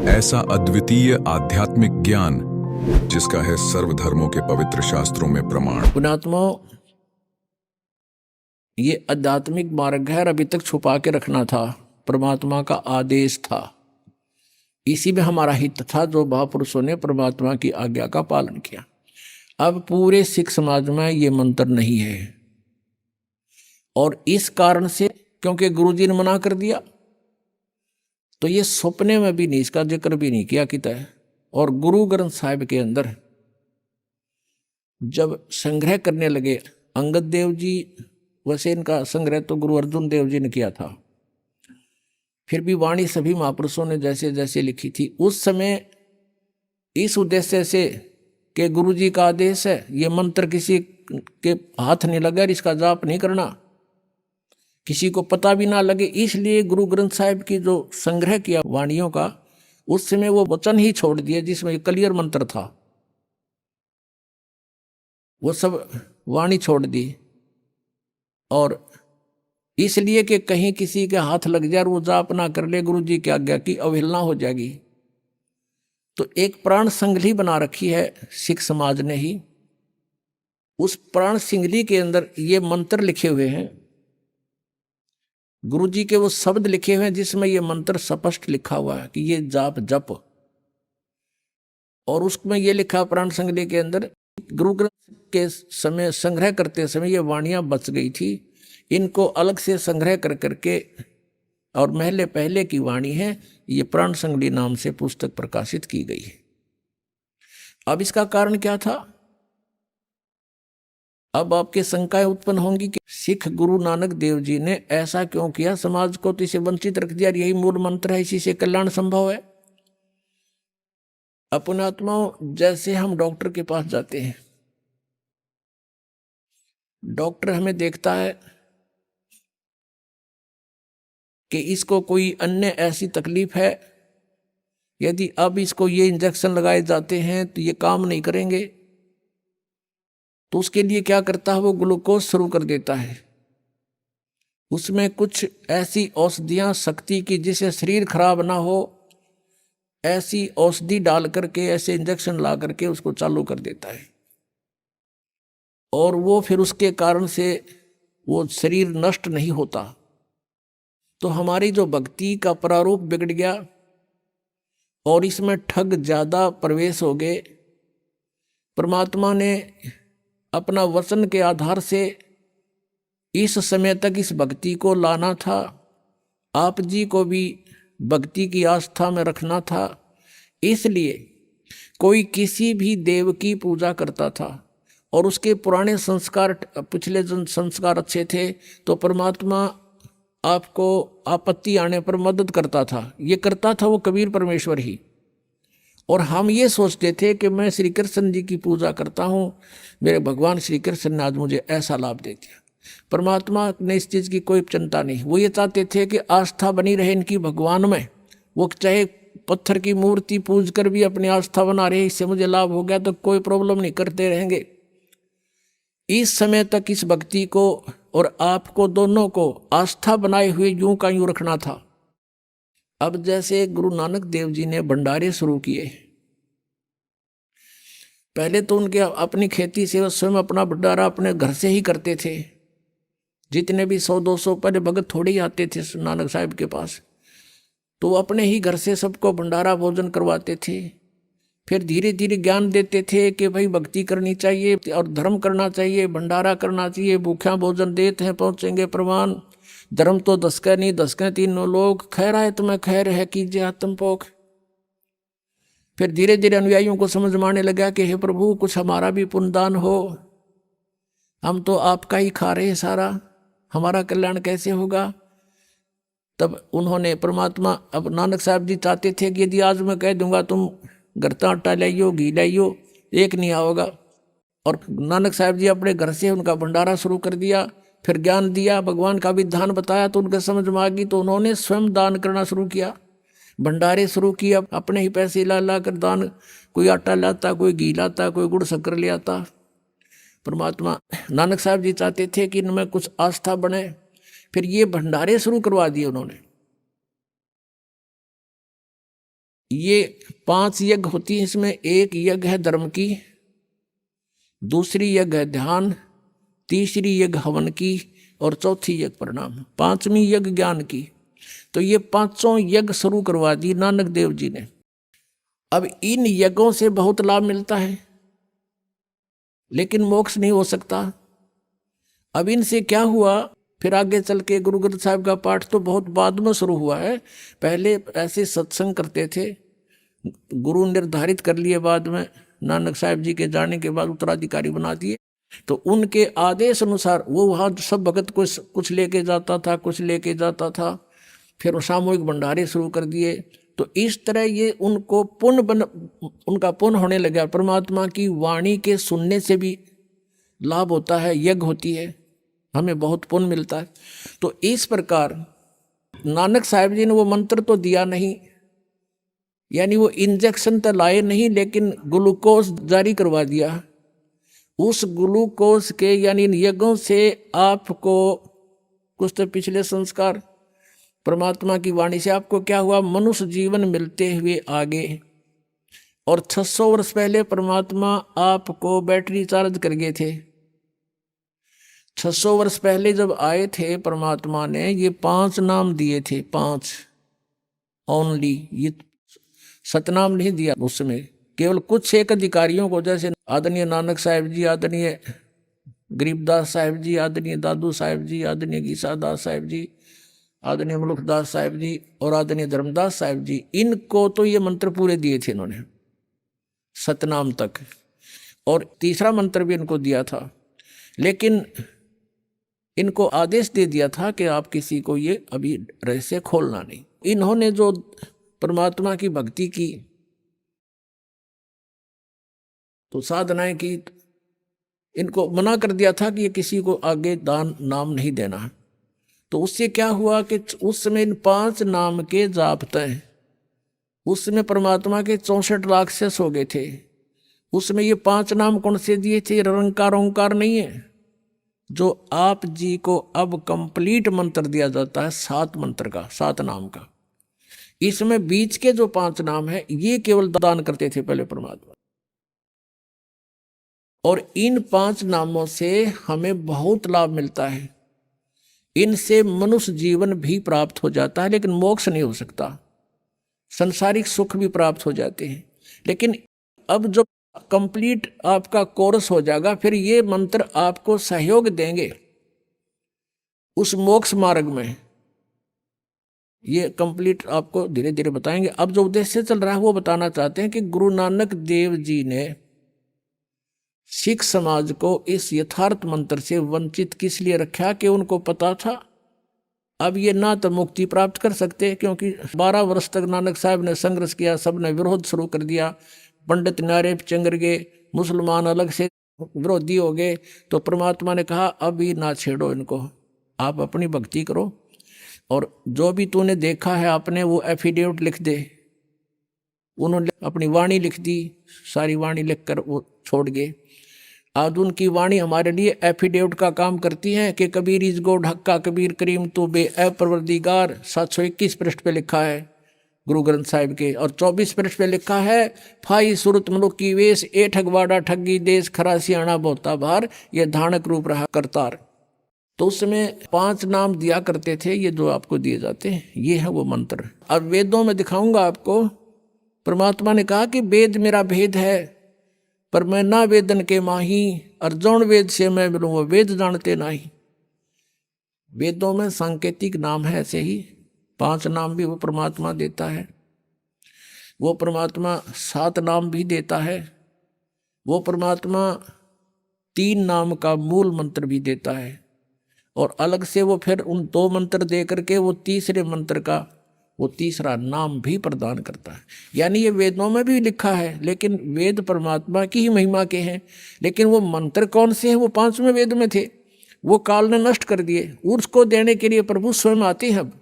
ऐसा अद्वितीय आध्यात्मिक ज्ञान जिसका है सर्वधर्मों के पवित्र शास्त्रों में प्रमाण। पुणात्मा, ये आध्यात्मिक मार्ग है, अभी तक छुपा के रखना था, परमात्मा का आदेश था। इसी में हमारा हित था जो महापुरुषों ने परमात्मा की आज्ञा का पालन किया। अब पूरे सिख समाज में ये मंत्र नहीं है, और इस कारण से क्योंकि गुरुजी ने मना कर दिया, तो ये सपने में भी नहीं, इसका जिक्र भी नहीं किया किता है। और गुरु ग्रंथ साहिब के अंदर जब संग्रह करने लगे, अंगद देव जी, वैसे इनका संग्रह तो गुरु अर्जुन देव जी ने किया था, फिर भी वाणी सभी महापुरुषों ने जैसे जैसे लिखी थी उस समय इस उद्देश्य से कि गुरु जी का आदेश है, ये मंत्र किसी के हाथ नहीं लगे और इसका जाप नहीं करना, किसी को पता भी ना लगे, इसलिए गुरु ग्रंथ साहिब की जो संग्रह किया वाणियों का, उस समय वो वचन ही छोड़ दिए जिसमें क्लियर मंत्र था, वो सब वाणी छोड़ दी। और इसलिए कि कहीं किसी के हाथ लग जाए और वो जाप ना कर ले, गुरु जी की आज्ञा की अवहेलना हो जाएगी। तो एक प्राण संगली बना रखी है सिख समाज ने ही। उस प्राण संगली के अंदर ये मंत्र लिखे हुए हैं, गुरु जी के वो शब्द लिखे हुए हैं जिसमें ये मंत्र स्पष्ट लिखा हुआ है कि ये जाप जप। और उसमें ये लिखा प्राण संगली के अंदर, गुरु ग्रंथ के समय संग्रह करते समय ये वाणियां बच गई थी, इनको अलग से संग्रह कर करके और महले पहले की वाणी है। ये प्राण संगली नाम से पुस्तक प्रकाशित की गई है। अब इसका कारण क्या था? अब आपके शंकाएं उत्पन्न होंगी कि सिख गुरु नानक देव जी ने ऐसा क्यों किया, समाज को तो इसे वंचित रख दिया, यही मूल मंत्र है, इसी से कल्याण संभव है। अपने आत्माओं, जैसे हम डॉक्टर के पास जाते हैं, डॉक्टर हमें देखता है कि इसको कोई अन्य ऐसी तकलीफ है, यदि अब इसको ये इंजेक्शन लगाए जाते हैं तो ये काम नहीं करेंगे, तो उसके लिए क्या करता है, वो ग्लूकोज शुरू कर देता है। उसमें कुछ ऐसी औषधियां शक्ति की जिससे शरीर खराब ना हो, ऐसी औषधि डाल करके, ऐसे इंजेक्शन ला करके उसको चालू कर देता है। और वो फिर उसके कारण से वो शरीर नष्ट नहीं होता। तो हमारी जो भक्ति का प्रारूप बिगड़ गया और इसमें ठग ज्यादा प्रवेश हो गए। परमात्मा ने अपना वचन के आधार से इस समय तक इस भक्ति को लाना था। आप जी को भी भक्ति की आस्था में रखना था। इसलिए कोई किसी भी देव की पूजा करता था और उसके पुराने संस्कार, पिछले संस्कार अच्छे थे, तो परमात्मा आपको आपत्ति आने पर मदद करता था। ये करता था वो कबीर परमेश्वर ही। और हम ये सोचते थे कि मैं श्री कृष्ण जी की पूजा करता हूँ, मेरे भगवान श्री कृष्ण ने आज मुझे ऐसा लाभ दे दिया। परमात्मा ने इस चीज़ की कोई चिंता नहीं। वो ये चाहते थे कि आस्था बनी रहे इनकी भगवान में। वो चाहे पत्थर की मूर्ति पूज कर भी अपनी आस्था बना रहे, इससे मुझे लाभ हो गया तो कोई प्रॉब्लम नहीं, करते रहेंगे। इस समय तक इस भक्ति को और आपको दोनों को आस्था बनाए हुए यूं का यूं रखना था। अब जैसे गुरु नानक देव जी ने भंडारे शुरू किए, पहले तो उनके अपनी खेती से वो स्वयं अपना भंडारा अपने घर से ही करते थे। जितने भी 100-200 पहले भगत थोड़े ही आते थे नानक साहब के पास, तो वो अपने ही घर से सबको भंडारा भोजन करवाते थे। फिर धीरे धीरे ज्ञान देते थे कि भाई भक्ति करनी चाहिए और धर्म करना चाहिए, भंडारा करना चाहिए। भूखा भोजन देते हैं पहुँचेंगे प्रमाण, धर्म तो दसका नहीं दसका तीनों लोग, खैर आए तुम्हें खैर है कीजिए आत्मपोख। फिर धीरे धीरे अनुयायियों को समझ में आने लगा कि हे प्रभु कुछ हमारा भी पुण्यदान हो, हम तो आपका ही खा रहे हैं सारा, हमारा कल्याण कैसे होगा। तब उन्होंने परमात्मा, अब नानक साहब जी चाहते थे कि यदि आज मैं कह दूंगा तुम घर का आटा लाइयो घी लाइयो, एक नहीं आओगा। और नानक साहब जी अपने घर से उनका भंडारा शुरू कर दिया। फिर ज्ञान दिया, भगवान का विधान बताया तो उनके समझ में आ गई, तो उन्होंने स्वयं दान करना शुरू किया, भंडारे शुरू किया। अपने ही पैसे ला कर दान, कोई आटा लाता, कोई घी लाता, कोई गुड़ शक्कर ले आता। परमात्मा नानक साहब जी चाहते थे कि इनमें कुछ आस्था बने, फिर ये भंडारे शुरू करवा दिए उन्होंने। ये 5 यज्ञ होती है इसमें, एक यज्ञ है धर्म की, दूसरी यज्ञ है ध्यान, तीसरी यज्ञ हवन की और चौथी यज्ञ प्रणाम, 5वीं यज्ञ ज्ञान की। तो ये 5 यज्ञ शुरू करवा दी नानक देव जी ने। अब इन यज्ञों से बहुत लाभ मिलता है लेकिन मोक्ष नहीं हो सकता। अब इनसे क्या हुआ, फिर आगे चल के गुरु ग्रंथ साहिब का पाठ तो बहुत बाद में शुरू हुआ है। पहले ऐसे सत्संग करते थे, गुरु निर्धारित कर लिए, बाद में नानक साहब जी के जाने के बाद उत्तराधिकारी बना दिए। तो उनके आदेश अनुसार वो वहाँ सब भगत कुछ लेके जाता था, कुछ लेके जाता था। फिर सामूहिक भंडारे शुरू कर दिए। तो इस तरह ये उनको उनका पुण्य होने लगा। परमात्मा की वाणी के सुनने से भी लाभ होता है, यज्ञ होती है, हमें बहुत पुण्य मिलता है। तो इस प्रकार नानक साहब जी ने वो मंत्र तो दिया नहीं, यानी वो इंजेक्शन तो लाए नहीं, लेकिन ग्लूकोज जारी करवा दिया। उस ग्लूकोज के यानी इन यज्ञों से आपको कुछ तो पिछले संस्कार, परमात्मा की वाणी से आपको क्या हुआ, मनुष्य जीवन मिलते हुए आगे। और 600 वर्ष पहले परमात्मा आपको बैटरी चार्ज कर गए थे। 600 वर्ष पहले जब आए थे परमात्मा ने ये 5 नाम दिए थे, 5 ओनली, ये सतनाम नहीं दिया उस समय, केवल कुछ एक अधिकारियों को, जैसे आदरणीय नानक साहब जी, आदरणीय गरीबदास साहब जी, आदरणीय दादू साहब जी, आदरणीय गीसादास साहब जी, आदरणीय मुलुखदास साहिब जी और आदरणीय धर्मदास साहिब जी, इनको तो ये मंत्र पूरे दिए थे इन्होंने, सतनाम तक, और तीसरा मंत्र भी इनको दिया था। लेकिन इनको आदेश दे दिया था कि आप किसी को ये अभी रहस्य खोलना नहीं। इन्होंने जो परमात्मा की भक्ति की, तो साधनाएं की, इनको मना कर दिया था कि ये किसी को आगे दान नाम नहीं देना है। तो उससे क्या हुआ कि उस समय इन 5 नाम के जाप हैं, उस समय परमात्मा के 64 लाख से हो गए थे। उसमें ये 5 नाम कौन से दिए थे? निरंकार ओंकार नहीं है, जो आप जी को अब कंप्लीट मंत्र दिया जाता है 7 मंत्र का, 7 नाम का। इसमें बीच के जो 5 नाम है ये केवल दान करते थे पहले परमात्मा। और इन 5 नामों से हमें बहुत लाभ मिलता है। इनसे मनुष्य जीवन भी प्राप्त हो जाता है, लेकिन मोक्ष नहीं हो सकता। संसारिक सुख भी प्राप्त हो जाते हैं, लेकिन अब जब कंप्लीट आपका कोर्स हो जाएगा, फिर ये मंत्र आपको सहयोग देंगे उस मोक्ष मार्ग में। ये कंप्लीट आपको धीरे धीरे बताएंगे। अब जो उद्देश्य चल रहा है वो बताना चाहते हैं कि गुरु नानक देव जी ने सिख समाज को इस यथार्थ मंत्र से वंचित किस लिए रखा? कि उनको पता था अब ये ना तो मुक्ति प्राप्त कर सकते, क्योंकि 12 वर्ष तक नानक साहब ने संघर्ष किया, सब ने विरोध शुरू कर दिया, पंडित नारे चंगर गए, मुसलमान अलग से विरोधी हो गए। तो परमात्मा ने कहा अभी ना छेड़ो इनको, आप अपनी भक्ति करो, और जो भी तूने देखा है आपने वो एफिडेविट लिख दे। उन्होंने अपनी वाणी लिख दी, सारी वाणी लिखकर वो छोड़ गए। आज उनकी वाणी हमारे लिए एफिडेविट का काम करती है कि कबीर इस गो ढक्का कबीर करीम तो बे ए परवरदिगार। 721 पृष्ठ पे लिखा है गुरु ग्रंथ साहिब के, और 24 पृष्ठ पे लिखा है फाई सुरत मनुख की वेश ए ठगवाड़ा ठगी देश खरा सियाणा बोता भार, ये धानक रूप रहा करतार। तो उसमें 5 नाम दिया करते थे, ये जो आपको दिए जाते हैं ये है वो मंत्र। अब वेदों में दिखाऊंगा आपको। परमात्मा ने कहा कि वेद मेरा भेद है, पर मैं ना वेदन के माही, अर्जुन वेद से मैं मिलूँ वो वेद जानते नहीं। वेदों में सांकेतिक नाम है, ऐसे ही 5 नाम भी वो परमात्मा देता है। वो परमात्मा 7 नाम भी देता है। वो परमात्मा 3 नाम का मूल मंत्र भी देता है, और अलग से वो फिर उन 2 मंत्र दे करके वो तीसरे मंत्र का वो तीसरा नाम भी प्रदान करता है। यानी ये वेदों में भी लिखा है, लेकिन वेद परमात्मा की ही महिमा के हैं। लेकिन वो मंत्र कौन से हैं? वो 5वें वेद में थे, वो काल ने नष्ट कर दिए। उसको देने के लिए प्रभु स्वयं आते हैं। अब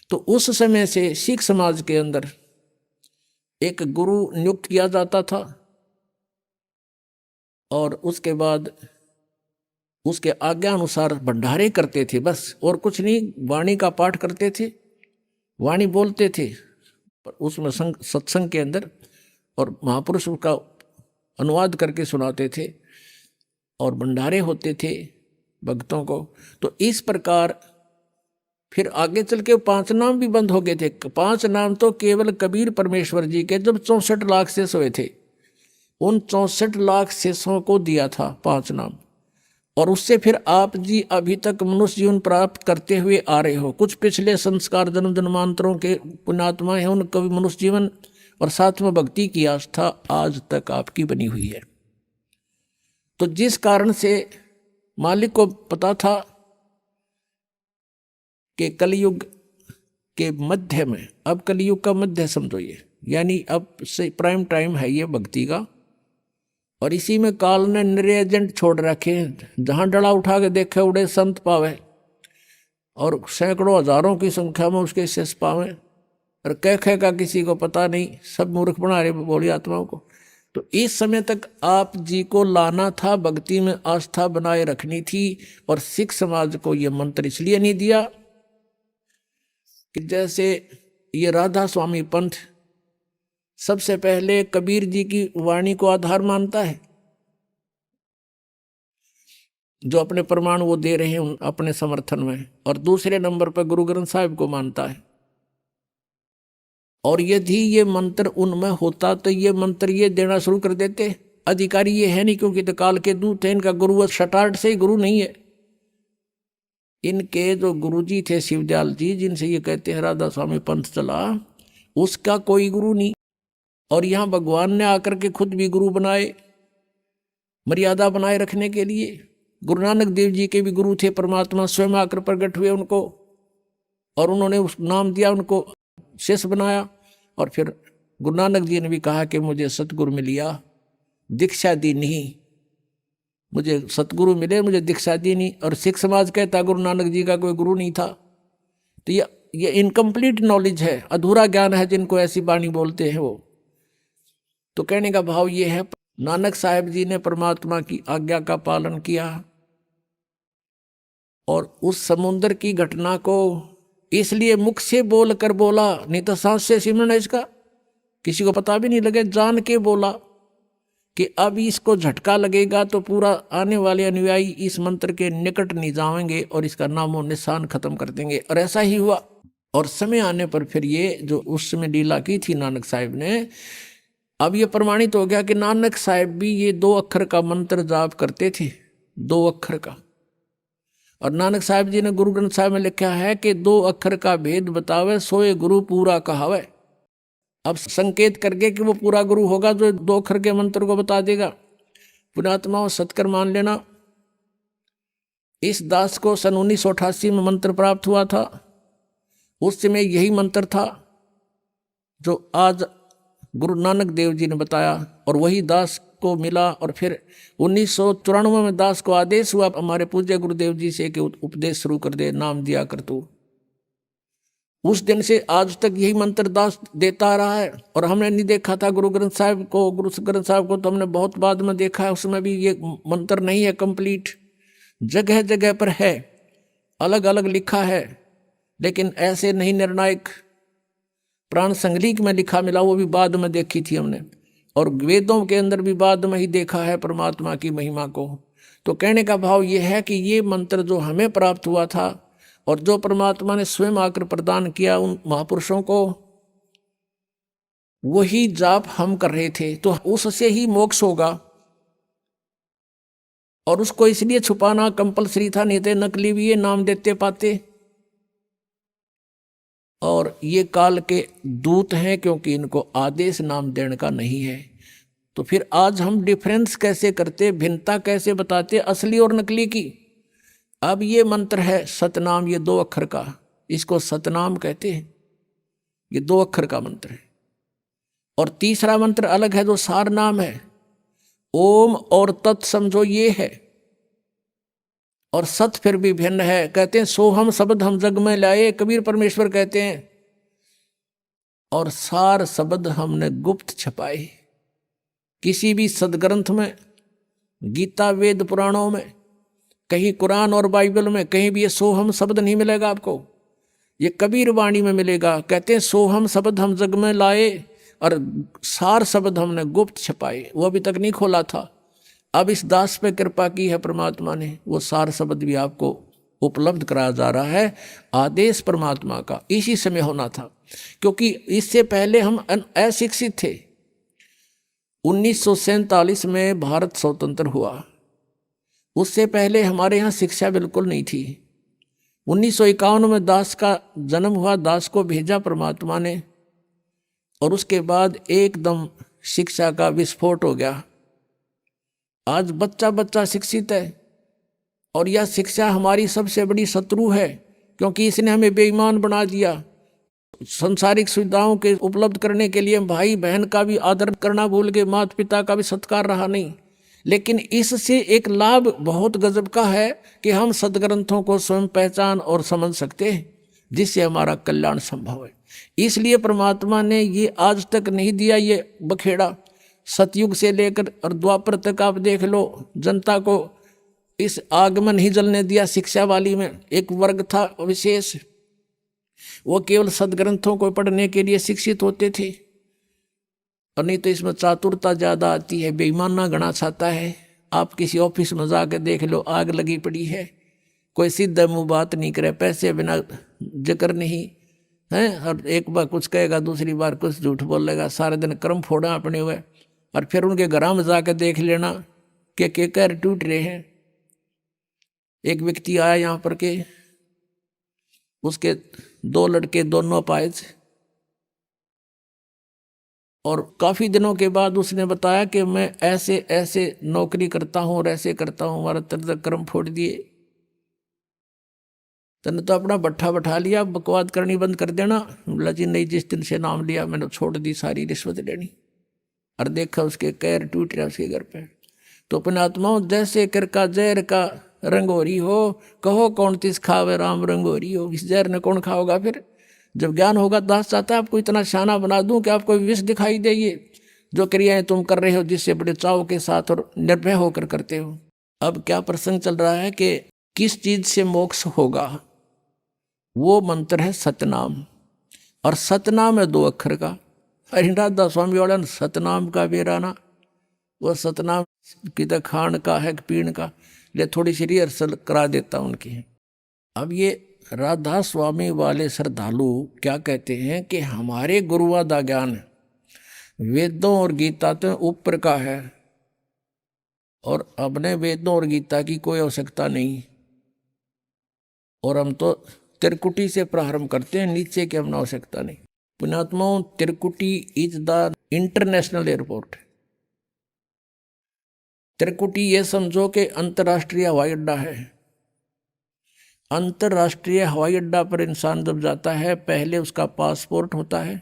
तो उस समय से सिख समाज के अंदर एक गुरु नियुक्त किया जाता था, और उसके बाद उसके आज्ञा अनुसार भंडारे करते थे बस, और कुछ नहीं। वाणी का पाठ करते थे, वाणी बोलते थे, पर उसमें सत्संग के अंदर, और महापुरुष का अनुवाद करके सुनाते थे, और भंडारे होते थे भक्तों को। तो इस प्रकार फिर आगे चल के 5 नाम भी बंद हो गए थे। 5 नाम तो केवल कबीर परमेश्वर जी के जब 64 लाख शेष हुए थे, उन 64 लाख शेषों को दिया था 5 नाम। और उससे फिर आप जी अभी तक मनुष्य जीवन प्राप्त करते हुए आ रहे हो। कुछ पिछले संस्कार जन्म जन्मांतरों के पुण्यात्मा हैं, उनका भी मनुष्य जीवन और साथ में भक्ति की आस्था आज तक आपकी बनी हुई है। तो जिस कारण से मालिक को पता था कि कलयुग के मध्य में, अब कलयुग का मध्य समझो ये, यानी अब से प्राइम टाइम है ये भक्ति का, और इसी में काल ने निरे एजेंट छोड़ रखे हैं। जहाँ डला उठा के देखे उड़े संत पावे, और सैकड़ों हजारों की संख्या में उसके शेष पावे, और कह का किसी को पता नहीं, सब मूर्ख बना रहे बोली आत्माओं को। तो इस समय तक आप जी को लाना था, भक्ति में आस्था बनाए रखनी थी। और सिख समाज को ये मंत्र इसलिए नहीं दिया कि जैसे ये राधा स्वामी पंथ सबसे पहले कबीर जी की वाणी को आधार मानता है, जो अपने प्रमाण वो दे रहे हैं अपने समर्थन में, और दूसरे नंबर पर गुरु ग्रंथ साहिब को मानता है। और यदि ये मंत्र उनमें होता तो ये मंत्र ये देना शुरू कर देते। अधिकारी ये है नहीं, क्योंकि तो काल के दूत है, इनका गुरु शटार्ट से ही गुरु नहीं है। इनके जो गुरुजी थे शिवदयाल जी, जिनसे ये कहते हैं राधा स्वामी पंथ चला, उसका कोई गुरु नहीं। और यहाँ भगवान ने आकर के खुद भी गुरु बनाए, मर्यादा बनाए रखने के लिए। गुरु नानक देव जी के भी गुरु थे, परमात्मा स्वयं आकर प्रकट हुए उनको, और उन्होंने उस नाम दिया, उनको शिष्य बनाया। और फिर गुरु नानक जी ने भी कहा कि मुझे सतगुरु मिल गया, दीक्षा दी नहीं, मुझे सतगुरु मिले, मुझे दीक्षा दी नहीं। और सिख समाज कहता गुरु नानक जी का कोई गुरु नहीं था। तो ये इनकम्प्लीट नॉलेज है, अधूरा ज्ञान है जिनको ऐसी वाणी बोलते हैं वो। तो कहने का भाव ये है, नानक साहब जी ने परमात्मा की आज्ञा का पालन किया और उस समुद्र की घटना को इसलिए मुख से बोल कर बोला, नहीं तो सांस से सिमरन है इसका, किसी को पता भी नहीं लगे, जान के बोला कि अब इसको झटका लगेगा तो पूरा आने वाले अनुयायी इस मंत्र के निकट नहीं जाएंगे और इसका नामो निशान खत्म कर देंगे। और ऐसा ही हुआ। और समय आने पर फिर ये जो उस समय लीला की थी नानक साहिब ने, अब ये प्रमाणित हो गया कि नानक साहिब भी ये 2 अक्षर का मंत्र जाप करते थे, 2 अक्षर का। और नानक साहिब जी ने गुरु ग्रंथ साहिब में लिखा है कि 2 अक्षर का भेद बतावे, सोए गुरु पूरा कहावे। अब संकेत करके कि वो पूरा गुरु होगा जो 2 अक्षर के मंत्र को बता देगा। पुण्यात्माओं, सत्कर मान लेना, इस दास को सन 1988 में मंत्र प्राप्त हुआ था। उस समय यही मंत्र था जो आज गुरु नानक देव जी ने बताया, और वही दास को मिला। और फिर 1994 में दास को आदेश हुआ हमारे पूज्य गुरुदेव जी से कि उपदेश शुरू कर दे, नाम दिया कर तू। उस दिन से आज तक यही मंत्र दास देता आ रहा है। और हमने नहीं देखा था गुरु ग्रंथ साहिब को, गुरु ग्रंथ साहिब को तो हमने बहुत बाद में देखा है, उसमें भी ये मंत्र नहीं है कंप्लीट, जगह जगह पर है, अलग अलग लिखा है, लेकिन ऐसे नहीं निर्णायक। प्राण संगलीक में लिखा मिला, वो भी बाद में देखी थी हमने, और वेदों के अंदर भी बाद में ही देखा है परमात्मा की महिमा को। तो कहने का भाव ये है कि ये मंत्र जो हमें प्राप्त हुआ था और जो परमात्मा ने स्वयं आकर प्रदान किया उन महापुरुषों को, वही जाप हम कर रहे थे, तो उससे ही मोक्ष होगा। और उसको इसलिए छुपाना कंपलसरी था, नहीं तो नकली भी ये नाम देते पाते। और ये काल के दूत हैं, क्योंकि इनको आदेश नाम देने का नहीं है। तो फिर आज हम डिफरेंस कैसे करते, भिन्नता कैसे बताते असली और नकली की। अब ये मंत्र है सतनाम, ये 2 अक्षर का, इसको सतनाम कहते हैं, ये 2 अक्षर का मंत्र है। और तीसरा मंत्र अलग है जो सार नाम है, ओम और तत् समझो ये है। और सत फिर भी भिन्न है, कहते हैं सोहम शब्द हम जग में लाए, कबीर परमेश्वर कहते हैं। और सार शब्द हमने गुप्त छपाए। किसी भी सदग्रंथ में, गीता वेद पुराणों में, कहीं कुरान और बाइबल में कहीं भी ये सोहम शब्द नहीं मिलेगा आपको, ये कबीर वाणी में मिलेगा। कहते हैं सोहम शब्द हम जग में लाए और सार शब्द हमने गुप्त छपाए, वो अभी तक नहीं खोला था। अब इस दास पे कृपा की है परमात्मा ने, वो सार शब्द भी आपको उपलब्ध कराया जा रहा है। आदेश परमात्मा का इसी समय होना था, क्योंकि इससे पहले हम अशिक्षित थे। 1947 में भारत स्वतंत्र हुआ, उससे पहले हमारे यहाँ शिक्षा बिल्कुल नहीं थी। 1951 में दास का जन्म हुआ, दास को भेजा परमात्मा ने, और उसके बाद एकदम शिक्षा का विस्फोट हो गया। आज बच्चा बच्चा शिक्षित है, और यह शिक्षा हमारी सबसे बड़ी शत्रु है, क्योंकि इसने हमें बेईमान बना दिया। संसारिक सुविधाओं के उपलब्ध करने के लिए भाई बहन का भी आदर करना भूल गए, माता पिता का भी सत्कार रहा नहीं। लेकिन इससे एक लाभ बहुत गजब का है कि हम सदग्रंथों को स्वयं पहचान और समझ सकते हैं, जिससे हमारा कल्याण संभव है। इसलिए परमात्मा ने ये आज तक नहीं दिया ये बखेड़ा। सतयुग से लेकर और द्वापर तक आप देख लो, जनता को इस आग में नहीं जलने दिया। शिक्षा वाली में एक वर्ग था विशेष, वो केवल सदग्रंथों को पढ़ने के लिए शिक्षित होते थे, और नहीं तो इसमें चातुरता ज़्यादा आती है, बेईमाना गणा छाता है। आप किसी ऑफिस में जाकर देख लो, आग लगी पड़ी है, कोई सीधा मुँह बात नहीं करे, पैसे बिना जिक्र नहीं है, और एक बार कुछ कहेगा दूसरी बार कुछ झूठ बोलेगा, सारे दिन कर्म फोड़ा अपने हुए। और फिर उनके घरों में जाकर देख लेना कि कहर टूट रहे हैं। एक व्यक्ति आया यहाँ पर के उसके 2 लड़के दोनों अपाहिज। और काफी दिनों के बाद उसने बताया कि मैं ऐसे ऐसे नौकरी करता हूं और ऐसे करता हूं, हमारा कर्म फोड़ दिए। तने तो अपना भट्ठा बैठा लिया, बकवाद करनी बंद कर देना। बोला जी नहीं, जिस दिन से नाम लिया मैंने छोड़ दी सारी रिश्वत लेनी। और देखा उसके कैर टूट रहा उसके घर पे। तो अपने आत्माओं, जैसे कर का जहर का रंगोरी हो, कहो कौन तिस खावे राम रंगोरी हो। इस जहर ने कौन खाओगा फिर? जब ज्ञान होगा दास चाहता है आपको इतना शाना बना दूं कि आपको विष दिखाई दे। ये जो क्रियाएं तुम कर रहे हो जिससे बड़े चाव के साथ और निर्भय होकर करते हो। अब क्या प्रसंग चल रहा है कि किस चीज से मोक्ष होगा? वो मंत्र है सतनाम। और सतनाम है 2 अक्षर का। हरिनाथ स्वामी वाला ने सतनाम का बेराना, वो सतनाम किधर खान का है पीण का। ले थोड़ी सी रिहर्सल करा देता उनकी। अब ये राधा स्वामी वाले श्रद्धालु क्या कहते हैं कि हमारे गुरुआ दा ज्ञान वेदों और गीता तो ऊपर का है, और अपने वेदों और गीता की कोई आवश्यकता नहीं, और हम तो त्रिकुटी से प्रारंभ करते हैं, नीचे की हमने आवश्यकता नहीं। पुण्यात्माओं, त्रिकुटी इज द इंटरनेशनल एयरपोर्ट। त्रिकुटी ये समझो कि अंतर्राष्ट्रीय हवाई अड्डा है। अंतर्राष्ट्रीय हवाई अड्डा पर इंसान जब जाता है, पहले उसका पासपोर्ट होता है,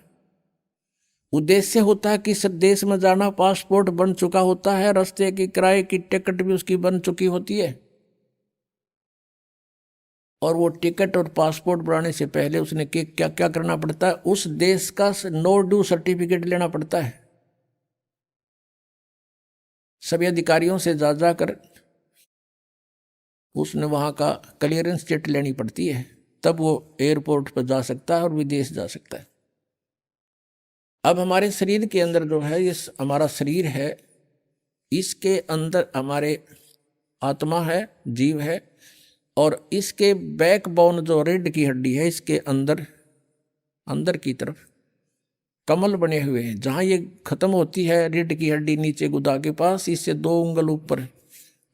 उद्देश्य होता है कि इस देश में जाना, पासपोर्ट बन चुका होता है, रास्ते की किराए की टिकट भी उसकी बन चुकी होती है। और वो टिकट और पासपोर्ट बनाने से पहले उसने क्या क्या करना पड़ता है? उस देश का नो ड्यू सर्टिफिकेट लेना पड़ता है। सभी अधिकारियों से जा जाकर उसने वहाँ का क्लियरेंस चिट लेनी पड़ती है, तब वो एयरपोर्ट पर जा सकता है और विदेश जा सकता है। अब हमारे शरीर के अंदर जो है, ये हमारा शरीर है, इसके अंदर हमारे आत्मा है, जीव है, और इसके बैकबोन जो रीढ़ की हड्डी है, इसके अंदर की तरफ कमल बने हुए हैं। जहाँ ये खत्म होती है रीढ़ की हड्डी नीचे गुदा के पास, इससे 2 उंगल ऊपर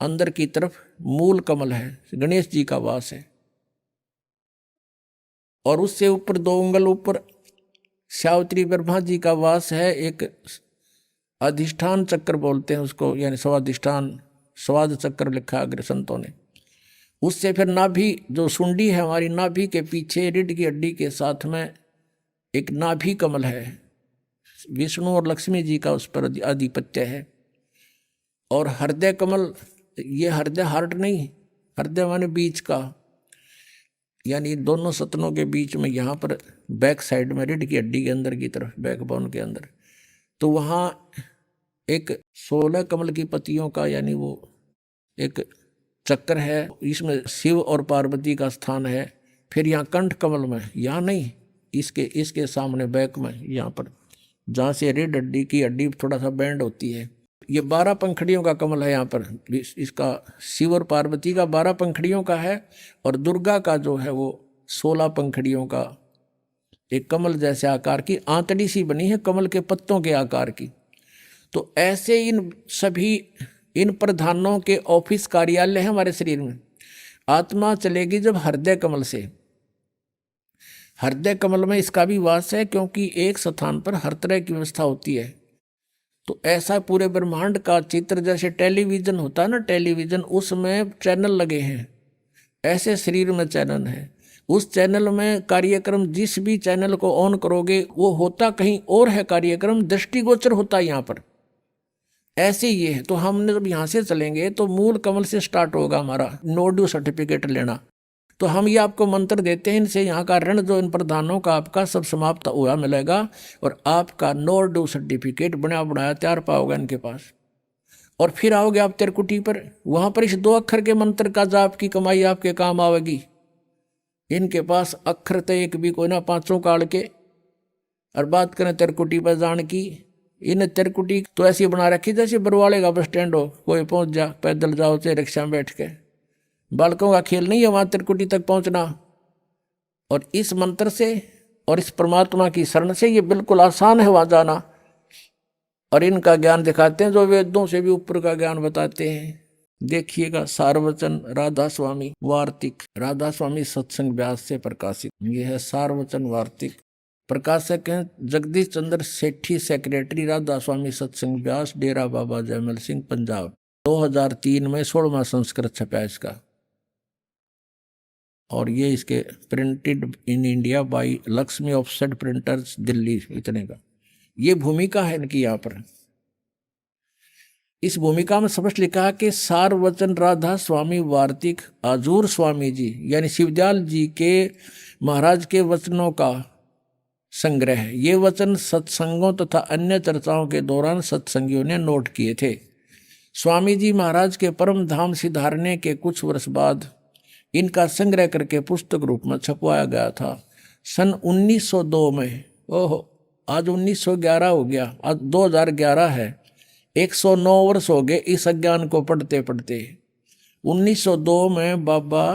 अंदर की तरफ मूल कमल है, गणेश जी का वास है। और उससे ऊपर 2 उंगल ऊपर सावित्री ब्रह्मा जी का वास है। एक अधिष्ठान चक्र बोलते हैं उसको, यानी स्वाधिष्ठान, स्वाद चक्र लिखा अग्र संतों ने। उससे फिर नाभि, जो सुंडी है हमारी, नाभि के पीछे रीढ़ की हड्डी के साथ में एक नाभि कमल है, विष्णु और लक्ष्मी जी का उस पर आधिपत्य है। और हृदय कमल, ये हृदय हार्ट नहीं, हृदय माने बीच का, यानी दोनों सतनों के बीच में, यहाँ पर बैक साइड में रीढ़ की हड्डी के अंदर की तरफ, बैकबोन के अंदर, तो वहाँ एक 16 कमल की पत्तियों का, यानी वो एक चक्र है। इसमें शिव और पार्वती का स्थान है। फिर यहाँ कंठ कमल में, यहाँ नहीं, इसके सामने बैक में, यहाँ पर जहाँ से रीढ़ हड्डी की हड्डी थोड़ा सा बैंड होती है, ये 12 पंखड़ियों का कमल है। यहाँ पर इसका शिव और पार्वती का 12 पंखड़ियों का है, और दुर्गा का जो है वो 16 पंखड़ियों का एक कमल जैसे आकार की आंतड़ी सी बनी है, कमल के पत्तों के आकार की। तो ऐसे इन प्रधानों के ऑफिस कार्यालय है हमारे शरीर में। आत्मा चलेगी जब हृदय कमल से। हृदय कमल में इसका भी वास है, क्योंकि एक स्थान पर हर तरह की व्यवस्था होती है। तो ऐसा पूरे ब्रह्मांड का चित्र, जैसे टेलीविजन होता है ना, टेलीविजन, उसमें चैनल लगे हैं, ऐसे शरीर में चैनल है। उस चैनल में कार्यक्रम, जिस भी चैनल को ऑन करोगे वो होता कहीं और है, कार्यक्रम दृष्टिगोचर होता है यहाँ पर। ऐसे ये है। तो हमने जब यहाँ से चलेंगे तो मूल कमल से स्टार्ट होगा हमारा नो ड्यू सर्टिफिकेट लेना। तो हम ये आपको मंत्र देते हैं, इनसे यहाँ का ऋण जो इन प्रधानों का आपका सब समाप्त हुआ मिलेगा, और आपका नो ड्यू सर्टिफिकेट बना बनाया तैयार पाओगे इनके पास। और फिर आओगे आप त्रिकुटी पर, वहाँ पर इस 2 अक्षर के मंत्र का जाप की कमाई आपके काम आवेगी। इनके पास अक्षर तो एक भी कोई ना, 5 काल के। और बात करें त्रिकुटी पर जान की, इन त्रिकुटी तो ऐसी बना रखी जैसे बरवाले का बस स्टैंड हो, कोई पहुंच जा, पैदल जाओ चाहे रिक्शा में बैठ के। बालकों का खेल नहीं है वहाँ त्रिकुटी तक पहुँचना। और इस मंत्र से और इस परमात्मा की शरण से ये बिल्कुल आसान है वहाँ जाना। और इनका ज्ञान दिखाते हैं जो वेदों से भी ऊपर का ज्ञान बताते हैं। देखिएगा, सारवचन राधा स्वामी वार्तिक, राधा स्वामी सत्संग व्यास से प्रकाशित। यह है सारवचन वार्तिक। प्रकाशक हैं जगदीश चंद्र सेठी, सेक्रेटरी राधा स्वामी सत्संग व्यास, डेरा बाबा जयमल सिंह, पंजाब। 2003 में 16वां संस्करण छपा इसका। और ये इसके printed in India bye Lakshmi offset printers, Delhi, इतने का। ये भूमिका है इनकी यहाँ पर। इस भूमिका में स्पष्ट लिखा है कि सारवचन राधा स्वामी वार्तिक आजूर स्वामी जी यानी शिवदयाल जी के महाराज के वचनों का संग्रह है। ये वचन सत्संगों तथा अन्य चर्चाओं के दौरान सत्संगियों ने नोट किए थे। स्वामी जी महाराज के परम धाम सिधारने के कुछ वर्ष बाद इनका संग्रह करके पुस्तक रूप में छपवाया गया था। सन 1902 में, ओहो आज 1911 हो गया, आज 2011 है, 109 वर्ष हो गए इस अज्ञान को पढ़ते पढ़ते। 1902 में बाबा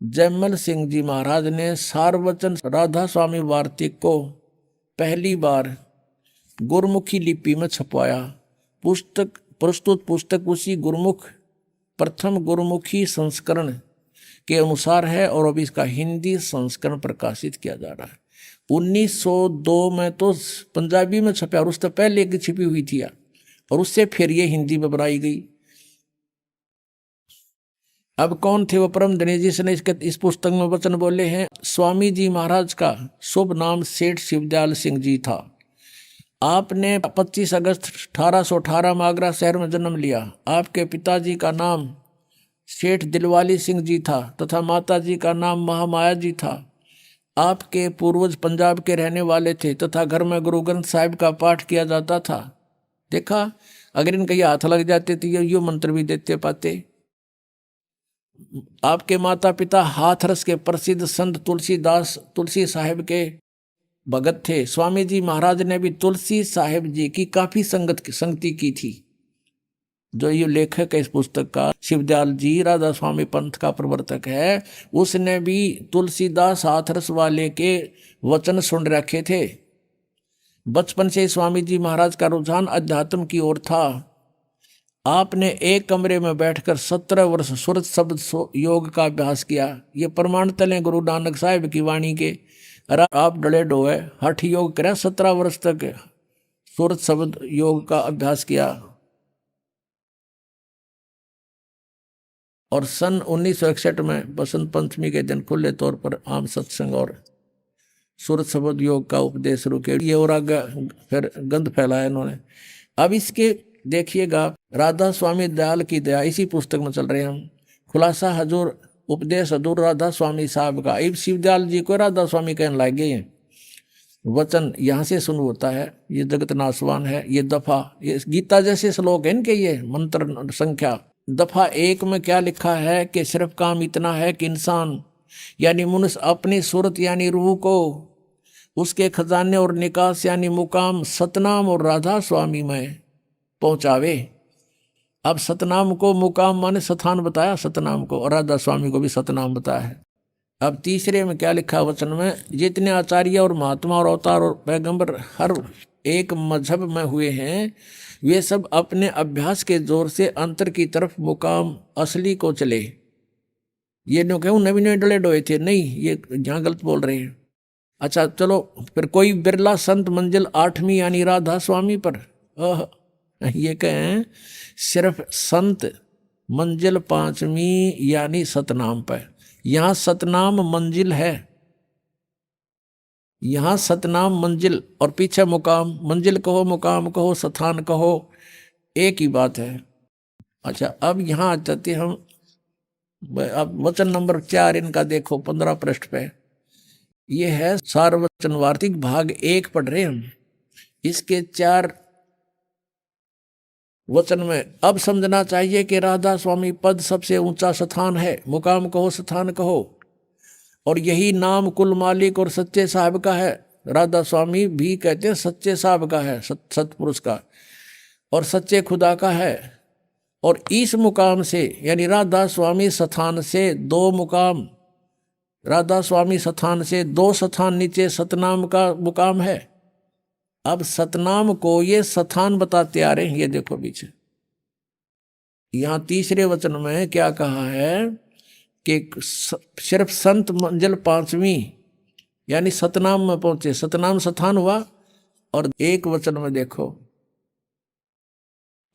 जयमल सिंह जी महाराज ने सारवचन राधा स्वामी वार्तिक को पहली बार गुरमुखी लिपि में छपवाया। प्रस्तुत पुस्तक उसी गुरुमुख प्रथम गुरुमुखी संस्करण के अनुसार है और अब इसका हिंदी संस्करण प्रकाशित किया जा रहा है। 1902 में तो पंजाबी में छपा और उससे पहले की छिपी हुई थी और उससे फिर ये हिंदी में बनाई गई। अब कौन थे वो परम धनी जिसने इस पुस्तक में वचन बोले हैं? स्वामी जी महाराज का शुभ नाम सेठ शिवदयाल सिंह जी था। आपने 25 अगस्त 1818 में आगरा शहर में जन्म लिया। आपके पिताजी का नाम सेठ दिलवाली सिंह जी था तथा माताजी का नाम महामाया जी था। आपके पूर्वज पंजाब के रहने वाले थे तथा घर में गुरु ग्रंथ साहिब का पाठ किया जाता था। देखा, अगर इनके ये हाथ लग जाते तो ये मंत्र भी देते पाते। आपके माता पिता हाथरस के प्रसिद्ध संत तुलसी साहिब के भगत थे। स्वामी जी महाराज ने भी तुलसी साहिब जी की काफी संगति की थी। जो ये लेखक है इस पुस्तक का, शिवदयाल जी राधा स्वामी पंथ का प्रवर्तक है, उसने भी तुलसीदास हाथरस वाले के वचन सुन रखे थे। बचपन से स्वामी जी महाराज का रुझान अध्यात्म की ओर था। आपने एक कमरे में बैठकर 17 वर्ष सुरत शब्द योग का अभ्यास किया। ये प्रमाण तले गुरु नानक साहिब की वाणी के। आप डले डोए हठ योग करें, 17 वर्ष तक सुरत शब्द योग का अभ्यास किया। और सन 1961 में बसंत पंचमी के दिन खुले तौर पर आम सत्संग और सूरत शब्द योग का उपदेश शुरू किया। ये और आगे फिर गंध फैलाया इन्होंने। अब इसके देखिएगा, राधा स्वामी दयाल की दया, इसी पुस्तक में चल रहे हैं हम। खुलासा हजूर उपदेश हजूर राधा स्वामी साहब का। अब शिवदयाल जी को राधा स्वामी कहने लगे हैं। वचन यहाँ से सुन होता है, ये जगत नासवान है, ये दफा, ये गीता जैसे श्लोक है इनके, ये मंत्र संख्या। दफा 1 में क्या लिखा है कि सिर्फ काम इतना है कि इंसान यानी मनुष्य अपनी सूरत यानी रूह को उसके खजाने और निकास यानी मुकाम सतनाम और राधा स्वामी में पहुंचावे। अब सतनाम को मुकाम माने स्थान बताया, सतनाम को, और राधा स्वामी को भी सतनाम बताया है। अब तीसरे में क्या लिखा वचन में? जितने आचार्य और महात्मा और अवतार और पैगंबर हर एक मजहब में हुए हैं, वे सब अपने अभ्यास के जोर से अंतर की तरफ मुकाम असली को चले। ये न कहूँ नवीन नए डले डोए थे, नहीं, ये यहाँ गलत बोल रहे हैं। अच्छा चलो, फिर कोई बिरला संत मंजिल 8वीं यानी राधा स्वामी पर, ये कहें सिर्फ संत मंजिल 5वीं यानी सतनाम पर। यहाँ सतनाम मंजिल है, यहाँ सतनाम मंजिल और पीछे मुकाम। मंजिल कहो, मुकाम कहो, स्थान कहो, एक ही बात है। अच्छा अब यहाँ आ जाते हम, अब वचन नंबर 4 इनका देखो 15 पृष्ठ पे। ये है सारवचन वार्तिक भाग 1 पढ़ रहे हम। इसके 4 वचन में अब समझना चाहिए कि राधा स्वामी पद सबसे ऊंचा स्थान है। मुकाम कहो, स्थान कहो, और यही नाम कुल मालिक और सच्चे साहब का है। राधा स्वामी भी कहते हैं सच्चे साहब का है, सतपुरुष का, और सच्चे खुदा का है। और इस मुकाम से यानी राधा स्वामी स्थान से 2 मुकाम, राधा स्वामी स्थान से 2 स्थान नीचे सतनाम का मुकाम है। अब सतनाम को ये स्थान बताते आ रहे हैं, ये देखो पीछे। यहाँ तीसरे वचन में क्या कहा है कि सिर्फ संत मंजिल पांचवी यानी सतनाम में पहुंचे, सतनाम स्थान हुआ। और एक वचन में देखो,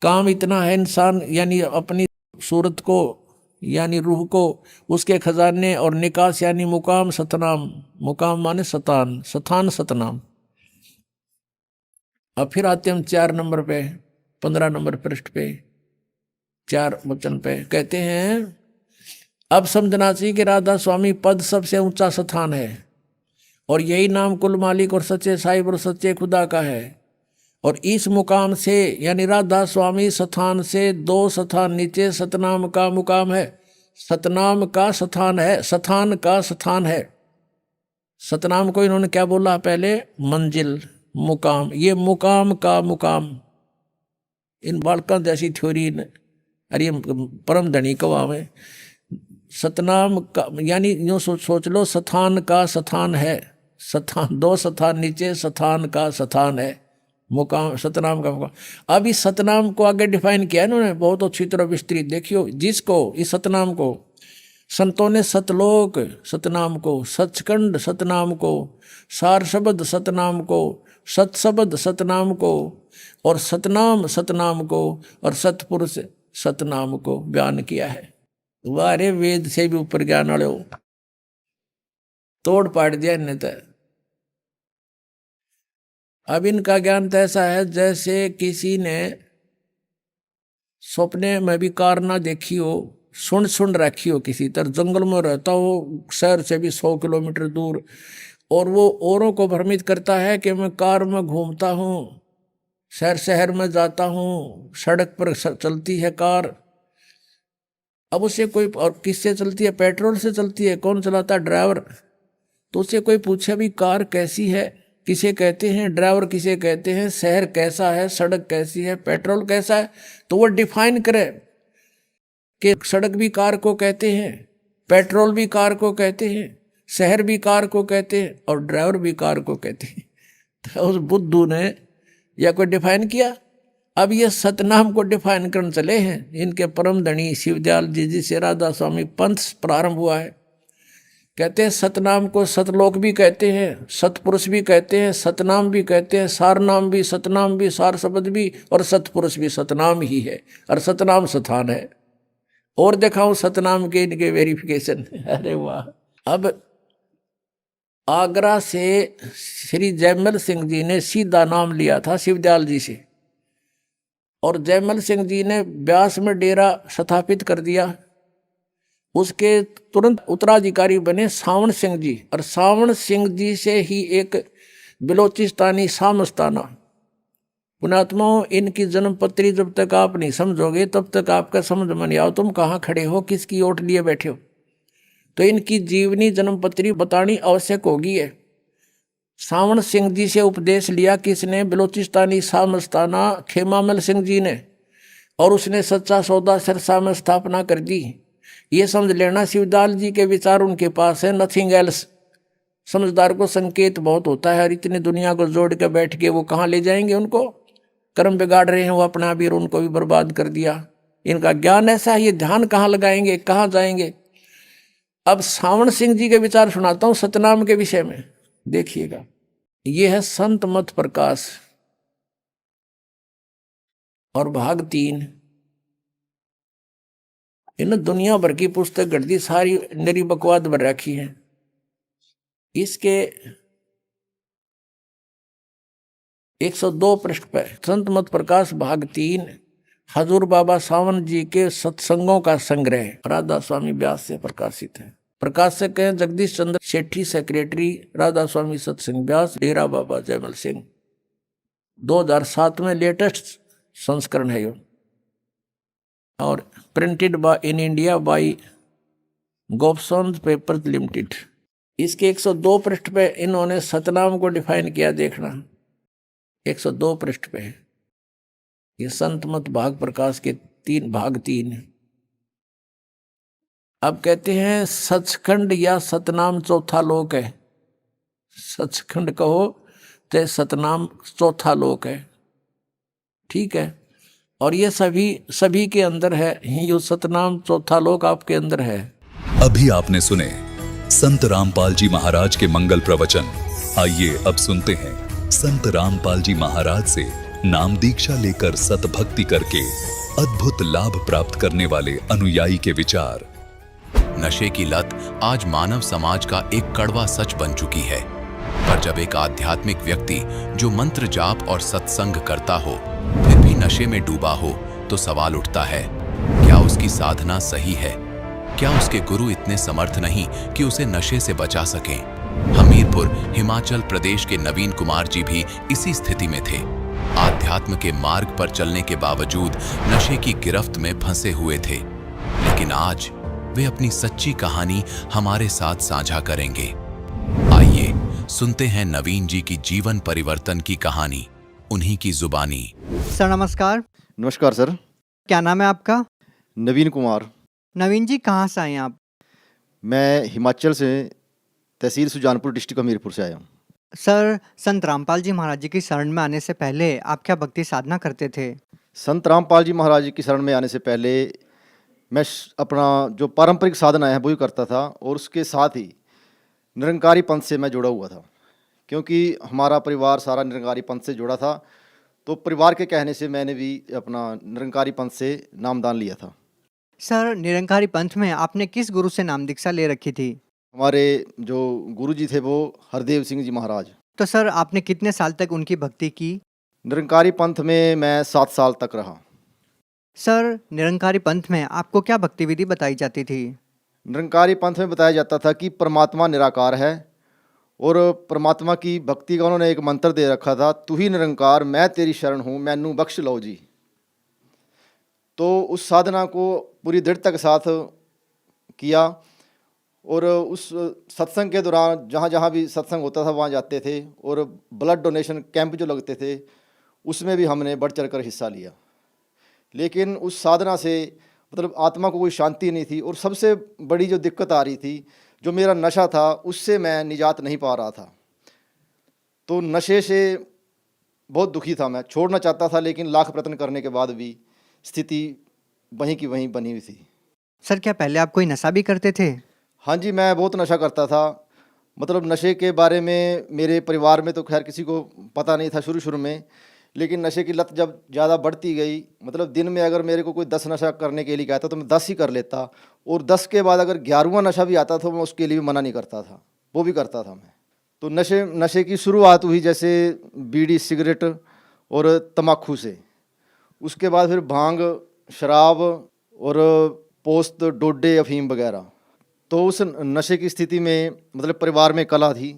काम इतना है इंसान यानी अपनी सूरत को यानी रूह को, उसके खजाने और निकास यानी मुकाम सतनाम, मुकाम माने सतान, सतान सतनाम। अब फिर आते हम 4 नंबर पे, 15 नंबर पृष्ठ पे, 4 वचन पे कहते हैं, अब समझना चाहिए कि राधा स्वामी पद सबसे ऊंचा स्थान है और यही नाम कुल मालिक और सच्चे साहिब और सच्चे खुदा का है। और इस मुकाम से यानी राधा स्वामी स्थान से 2 स्थान नीचे सतनाम का मुकाम है, सतनाम का स्थान है, स्थान का स्थान है। सतनाम को इन्होंने क्या बोला पहले, मंजिल, मुकाम, ये मुकाम का मुकाम। इन बालकों जैसी थ्योरी अरे परम धनी कवा में सतनाम का यानी यूँ सोच लो, स्थान का स्थान है, स्थान 2 स्थान नीचे स्थान का स्थान है, मुकाम सतनाम का मुकाम। अब इस सतनाम को आगे डिफाइन किया इन्होंने बहुत अच्छी तरह विस्तृत। देखियो, जिसको इस सतनाम को संतों ने सतलोक सतनाम को, सचखंड सतनाम को, सार शब्द सतनाम को, सतशब्द सतनाम को और सतनाम सतनाम को और सतपुरुष सतनाम को बयान किया है। वारे वेद से भी ऊपर ज्ञान वाले हो, तोड़ पाड़ दिया इन्हें। तो अब इनका ज्ञान तो ऐसा है जैसे किसी ने सपने में भी कार ना देखी हो, सुन रखी हो, किसी तरह जंगल में रहता हो, शहर से भी 100 किलोमीटर दूर, और वो औरों को भ्रमित करता है कि मैं कार में घूमता हूँ, शहर में जाता हूँ, सड़क पर चलती है कार। अब उसे कोई, और किससे चलती है, पेट्रोल से चलती है, कौन चलाता है, ड्राइवर। तो उसे कोई पूछे भी कार कैसी है, किसे कहते हैं, ड्राइवर किसे कहते हैं, शहर कैसा है, सड़क कैसी है, पेट्रोल कैसा है, तो वो डिफाइन करे कि सड़क भी कार को कहते हैं, पेट्रोल भी कार को कहते हैं, शहर भी कार को कहते हैं और ड्राइवर भी कार को कहते हैं। तो उस बुद्धू ने या कोई डिफाइन किया। अब ये सतनाम को डिफाइन करने चले हैं इनके परम धनी शिवदयाल जी से राधा स्वामी पंथ प्रारंभ हुआ है। कहते हैं सतनाम को सतलोक भी कहते हैं, सतपुरुष भी कहते हैं, सतनाम भी कहते हैं, सार नाम भी, सतनाम भी, सार शब्द भी और सतपुरुष भी सतनाम ही है और सतनाम स्थान है। और दिखाऊं सतनाम के इनके वेरिफिकेशन। अरे वाह। अब आगरा से श्री जयमल सिंह जी ने सीधा नाम लिया था शिवदयाल जी से, और जयमल सिंह जी ने ब्यास में डेरा स्थापित कर दिया। उसके तुरंत उत्तराधिकारी बने सावण सिंह जी, और सावण सिंह जी से ही एक बिलोचिस्तानी सामस्ताना। पुणात्माओं, इनकी जन्मपत्री जब तक आप नहीं समझोगे तब तक आपका समझ में नहीं आओ तुम कहाँ खड़े हो, किसकी ओट लिए बैठे हो। तो इनकी जीवनी जन्मपत्री बतानी आवश्यक होगी है। सावण सिंह जी से उपदेश लिया किसने, बिलोचिस्तानी सामस्ताना खेमामल सिंह जी ने, और उसने सच्चा सौदा सिरसा में स्थापना कर दी। ये समझ लेना शिवदयाल जी के विचार उनके पास है, नथिंग एल्स। समझदार को संकेत बहुत होता है, और इतनी दुनिया को जोड़ के बैठ के वो कहाँ ले जाएंगे, उनको कर्म बिगाड़ रहे हैं वो अपना भी, और उनको भी बर्बाद कर दिया। इनका ज्ञान ऐसा है, ये ध्यान कहाँ लगाएंगे, कहाँ जाएंगे। अब सावण सिंह जी के विचार सुनाता हूँ सतनाम के विषय में, देखिएगा। ये है संत मत प्रकाश और भाग 3। इन दुनिया भर की पुस्तक गढ़ सारी नरी बकवाद भर रखी है। इसके 102 पृष्ठ पर संत मत प्रकाश भाग 3 हजूर बाबा सावन जी के सत्संगों का संग्रह राधा स्वामी व्यास से प्रकाशित है। प्रकाशक हैं जगदीश चंद्र सेठी, सेक्रेटरी राधा स्वामी सत्संग व्यास, डेरा बाबा जयमल सिंह। 2007 में लेटेस्ट संस्करण है ये, और printed in India by Gopsons papers limited. इसके 102 पृष्ठ पे इन्होंने सतनाम को डिफाइन किया, देखना 102 पृष्ठ पे है। ये संत मत भाग प्रकाश के भाग 3। अब कहते हैं सचखंड या सतनाम चौथा लोक है। सचखंड कहो तो सतनाम चौथा लोक है, ठीक है। और ये सभी के अंदर है। यो सतनाम चौथा लोक आपके अंदर है। अभी आपने सुने संत रामपाल जी महाराज के मंगल प्रवचन। आइए अब सुनते हैं संत रामपाल जी महाराज से नाम दीक्षा लेकर सतभक्ति करके अद्भुत लाभ प्राप्त करने वाले अनुयायी के विचार। नशे की लत आज मानव समाज का एक कड़वा सच बन चुकी है। पर जब एक आध्यात्मिक व्यक्ति जो मंत्र जाप और सत्संग करता हो फिर भी नशे में डूबा हो तो सवाल उठता है, क्या उसकी साधना सही है? क्या उसके गुरु इतने समर्थ नहीं कि उसे नशे से बचा सकें? हमीरपुर हिमाचल प्रदेश के नवीन कुमार जी भी इसी स्थिति में थे। आध्यात्म के मार्ग पर चलने के बावजूद नशे की गिरफ्त में फंसे हुए थे, लेकिन आज वे अपनी सच्ची कहानी हमारे साथ साझा करेंगे। आइए सुनते हैं नवीन जी की जीवन परिवर्तन की कहानी, उन्हीं की जुबानी। सर नमस्कार। नमस्कार सर। क्या नाम है आपका? नवीन कुमार। नवीन जी कहाँ से आए हैं आप? मैं हिमाचल से, तहसील सुजानपुर, डिस्ट्रिक्ट हमीरपुर से आया हूँ। सर संत रामपाल जी महाराज जी की शरण में आने से पहले आप क्या भक्ति साधना करते थे? संत रामपाल जी महाराज जी की शरण में आने से पहले मैं अपना जो पारंपरिक साधना है वो ही करता था, और उसके साथ ही निरंकारी पंथ से मैं जुड़ा हुआ था, क्योंकि हमारा परिवार सारा निरंकारी पंथ से जुड़ा था। तो परिवार के कहने से मैंने भी अपना निरंकारी पंथ से नामदान लिया था। सर निरंकारी पंथ में आपने किस गुरु से नाम दीक्षा ले रखी थी? हमारे जो गुरु जी थे वो हरदेव सिंह जी महाराज। तो सर आपने कितने साल तक उनकी भक्ति की? निरंकारी पंथ में मैं 7 साल तक रहा। सर निरंकारी पंथ में आपको क्या भक्ति विधि बताई जाती थी? निरंकारी पंथ में बताया जाता था कि परमात्मा निराकार है, और परमात्मा की भक्ति का उन्होंने एक मंत्र दे रखा था, तू ही निरंकार मैं तेरी शरण हूँ मैनू बख्श लो जी। तो उस साधना को पूरी दृढ़ता के साथ किया, और उस सत्संग के दौरान जहाँ जहाँ भी सत्संग होता था वहाँ जाते थे, और ब्लड डोनेशन कैंप जो लगते थे उसमें भी हमने बढ़ चढ़ कर हिस्सा लिया। लेकिन उस साधना से मतलब आत्मा को कोई शांति नहीं थी, और सबसे बड़ी जो दिक्कत आ रही थी, जो मेरा नशा था उससे मैं निजात नहीं पा रहा था। तो नशे से बहुत दुखी था, मैं छोड़ना चाहता था, लेकिन लाख प्रयत्न करने के बाद भी स्थिति वहीं की वहीं बनी हुई थी। सर क्या पहले आप कोई नशा भी करते थे? हाँ जी, मैं बहुत नशा करता था। मतलब नशे के बारे में मेरे परिवार में तो खैर किसी को पता नहीं था शुरू में, लेकिन नशे की लत जब ज़्यादा बढ़ती गई, मतलब दिन में अगर मेरे को कोई 10 नशा करने के लिए कहता तो मैं 10 ही कर लेता, और 10 के बाद अगर 11वां नशा भी आता तो मैं उसके लिए भी मना नहीं करता था, वो भी करता था मैं। तो नशे की शुरुआत हुई जैसे बीड़ी सिगरेट और तम्बाकू से, उसके बाद फिर भांग, शराब और पोस्त, डोडे, अफीम वगैरह। तो उस नशे की स्थिति में मतलब परिवार में कला थी,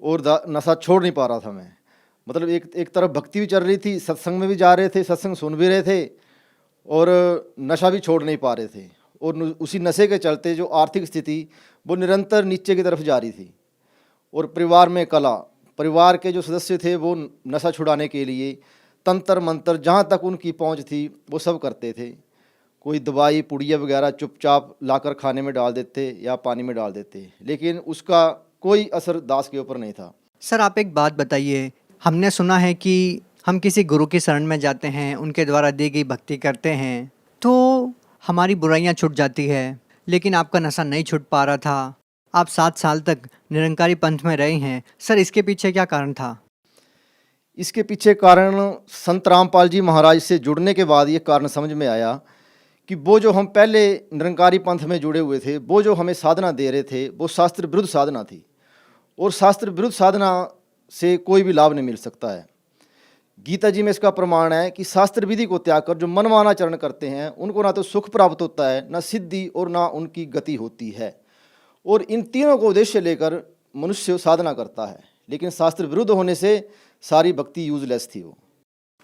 और नशा छोड़ नहीं पा रहा था मैं। मतलब एक तरफ भक्ति भी चल रही थी, सत्संग में भी जा रहे थे, सत्संग सुन भी रहे थे, और नशा भी छोड़ नहीं पा रहे थे। और उसी नशे के चलते जो आर्थिक स्थिति वो निरंतर नीचे की तरफ जा रही थी, और परिवार में कला, परिवार के जो सदस्य थे वो नशा छुड़ाने के लिए तंत्र मंत्र जहाँ तक उनकी पहुँच थी वो सब करते थे। कोई दवाई पुड़िया वगैरह चुपचाप लाकर खाने में डाल देते या पानी में डाल देते, लेकिन उसका कोई असर दास के ऊपर नहीं था। सर आप एक बात बताइए, हमने सुना है कि हम किसी गुरु की शरण में जाते हैं, उनके द्वारा दी गई भक्ति करते हैं तो हमारी बुराइयां छूट जाती है, लेकिन आपका नशा नहीं छूट पा रहा था। आप 7 साल तक निरंकारी पंथ में रहे हैं। सर इसके पीछे क्या कारण था? इसके पीछे कारण संत रामपाल जी महाराज से जुड़ने के बाद ये कारण समझ में आया कि वो जो हम पहले निरंकारी पंथ में जुड़े हुए थे, वो जो हमें साधना दे रहे थे वो शास्त्र विरुद्ध साधना थी, और शास्त्र विरुद्ध साधना से कोई भी लाभ नहीं मिल सकता है। गीता जी में इसका प्रमाण है कि शास्त्र विधि को त्याग कर जो मनमाना चरण करते हैं उनको ना तो सुख प्राप्त होता है, ना सिद्धि, और ना उनकी गति होती है। और इन तीनों को उद्देश्य लेकर मनुष्य साधना करता है, लेकिन शास्त्र विरुद्ध होने से सारी भक्ति यूजलेस थी वो।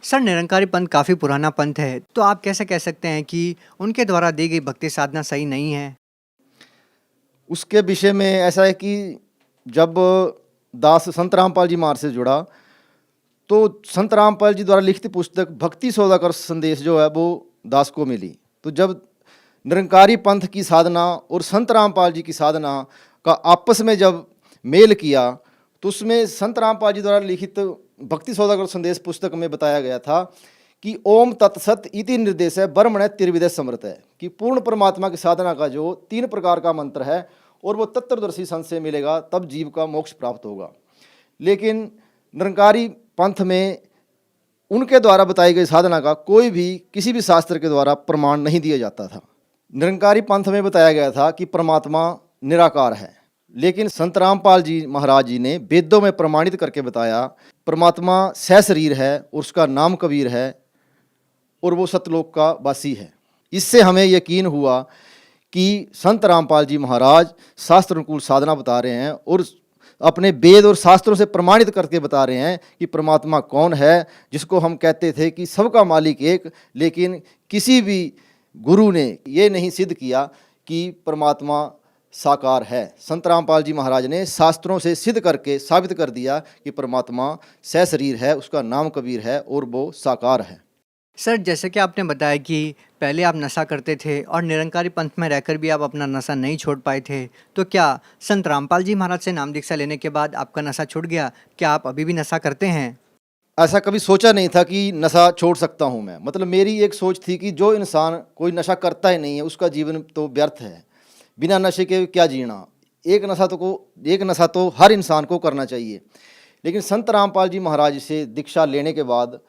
सर निरंकारी पंथ काफ़ी पुराना पंथ है, तो आप कैसे कह सकते हैं कि उनके द्वारा दी गई भक्ति साधना सही नहीं है? उसके विषय में ऐसा है कि जब दास संत रामपाल जी महाराज से जुड़ा तो संत रामपाल जी द्वारा लिखित पुस्तक भक्ति सौदागर संदेश जो है वो दास को मिली। तो जब निरंकारी पंथ की साधना और संत रामपाल जी की साधना का आपस में जब मेल किया तो उसमें संत रामपाल जी द्वारा लिखित भक्ति सौदागर संदेश पुस्तक में बताया गया था कि ओम तत्सत इति निर्देश है ब्रह्मण त्रिविधे समृत है, कि पूर्ण परमात्मा की साधना का जो 3 प्रकार का मंत्र है और वो तत्वदर्शी संत से मिलेगा तब जीव का मोक्ष प्राप्त होगा। लेकिन निरंकारी पंथ में उनके द्वारा बताई गई साधना का कोई भी किसी भी शास्त्र के द्वारा प्रमाण नहीं दिया जाता था। निरंकारी पंथ में बताया गया था कि परमात्मा निराकार है, लेकिन संत रामपाल जी महाराज जी ने वेदों में प्रमाणित करके बताया परमात्मा सहशरीर है, उसका नाम कबीर है और वो सतलोक का वासी है। इससे हमें यकीन हुआ कि संत रामपाल जी महाराज शास्त्र अनुकूल साधना बता रहे हैं और अपने वेद और शास्त्रों से प्रमाणित करके बता रहे हैं कि परमात्मा कौन है, जिसको हम कहते थे कि सबका मालिक एक, लेकिन किसी भी गुरु ने ये नहीं सिद्ध किया कि परमात्मा साकार है। संत रामपाल जी महाराज ने शास्त्रों से सिद्ध करके साबित कर दिया कि परमात्मा सहशरीर है, उसका नाम कबीर है और वो साकार है। सर, जैसे कि आपने बताया कि पहले आप नशा करते थे और निरंकारी पंथ में रहकर भी आप अपना नशा नहीं छोड़ पाए थे, तो क्या संत रामपाल जी महाराज से नाम दीक्षा लेने के बाद आपका नशा छूट गया? क्या आप अभी भी नशा करते हैं? ऐसा कभी सोचा नहीं था कि नशा छोड़ सकता हूं मैं। मतलब मेरी एक सोच थी कि जो इंसान कोई नशा करता ही नहीं है उसका जीवन तो व्यर्थ है, बिना नशे के क्या जीना। एक नशा तो हर इंसान को करना चाहिए। लेकिन संत रामपाल जी महाराज से दीक्षा लेने के बाद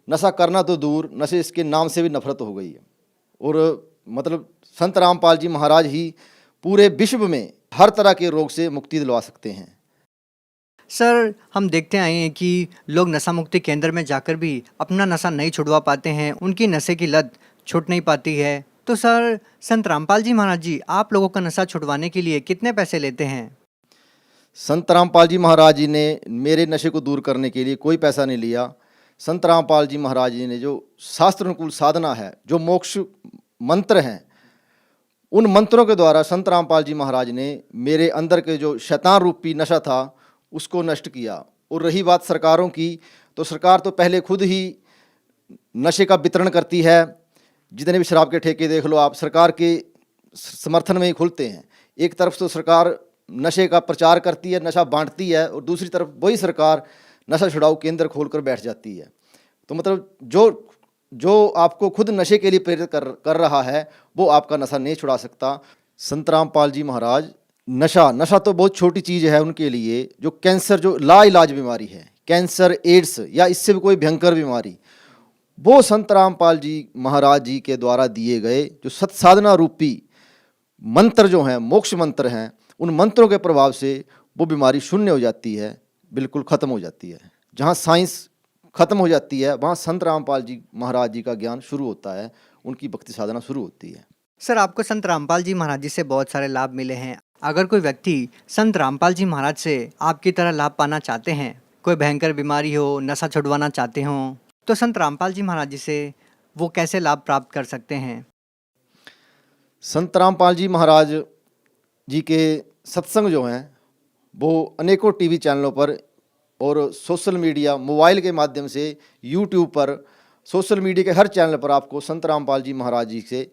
नशा करना तो दूर, नशे इसके नाम से भी नफरत हो गई है। और मतलब संत रामपाल जी महाराज ही पूरे विश्व में हर तरह के रोग से मुक्ति दिलवा सकते हैं। सर, हम देखते आए हैं कि लोग नशा मुक्ति केंद्र में जाकर भी अपना नशा नहीं छुड़वा पाते हैं, उनकी नशे की लत छूट नहीं पाती है। तो सर, संत रामपाल जी महाराज जी आप लोगों का नशा छुड़वाने के लिए कितने पैसे लेते हैं? संत रामपाल जी महाराज जी ने मेरे नशे को दूर करने के लिए कोई पैसा नहीं लिया। संत रामपाल जी महाराज जी ने जो शास्त्र अनुकूल साधना है, जो मोक्ष मंत्र हैं, उन मंत्रों के द्वारा संत रामपाल जी महाराज ने मेरे अंदर के जो शैतान रूपी नशा था उसको नष्ट किया। और रही बात सरकारों की, तो सरकार तो पहले खुद ही नशे का वितरण करती है। जितने भी शराब के ठेके देख लो आप, सरकार के समर्थन में ही खुलते हैं। एक तरफ तो सरकार नशे का प्रचार करती है, नशा बांटती है, और दूसरी तरफ वही सरकार नशा छुड़ाऊ केंद्र खोलकर बैठ जाती है। तो मतलब जो आपको खुद नशे के लिए प्रेरित कर रहा है वो आपका नशा नहीं छुड़ा सकता। संत रामपाल जी महाराज नशा तो बहुत छोटी चीज़ है उनके लिए। जो कैंसर, जो लाइलाज बीमारी है, कैंसर, एड्स या इससे भी कोई भयंकर बीमारी, वो संत रामपाल जी महाराज जी के द्वारा दिए गए जो सत्साधना रूपी मंत्र जो हैं, मोक्ष मंत्र हैं, उन मंत्रों के प्रभाव से वो बीमारी शून्य हो जाती है, बिल्कुल ख़त्म हो जाती है। जहाँ साइंस ख़त्म हो जाती है वहाँ संत रामपाल जी महाराज जी का ज्ञान शुरू होता है, उनकी भक्ति साधना शुरू होती है। सर, आपको संत रामपाल जी महाराज जी से बहुत सारे लाभ मिले हैं। अगर कोई व्यक्ति संत रामपाल जी महाराज से आपकी तरह लाभ पाना चाहते हैं, कोई भयंकर बीमारी हो, नशा छुड़वाना चाहते हों, तो संत रामपाल जी महाराज जी से वो कैसे लाभ प्राप्त कर सकते हैं? संत रामपाल जी महाराज जी के सत्संग जो हैं वो अनेकों टीवी चैनलों पर और सोशल मीडिया, मोबाइल के माध्यम से, यूट्यूब पर, सोशल मीडिया के हर चैनल पर आपको संत रामपाल जी महाराज जी से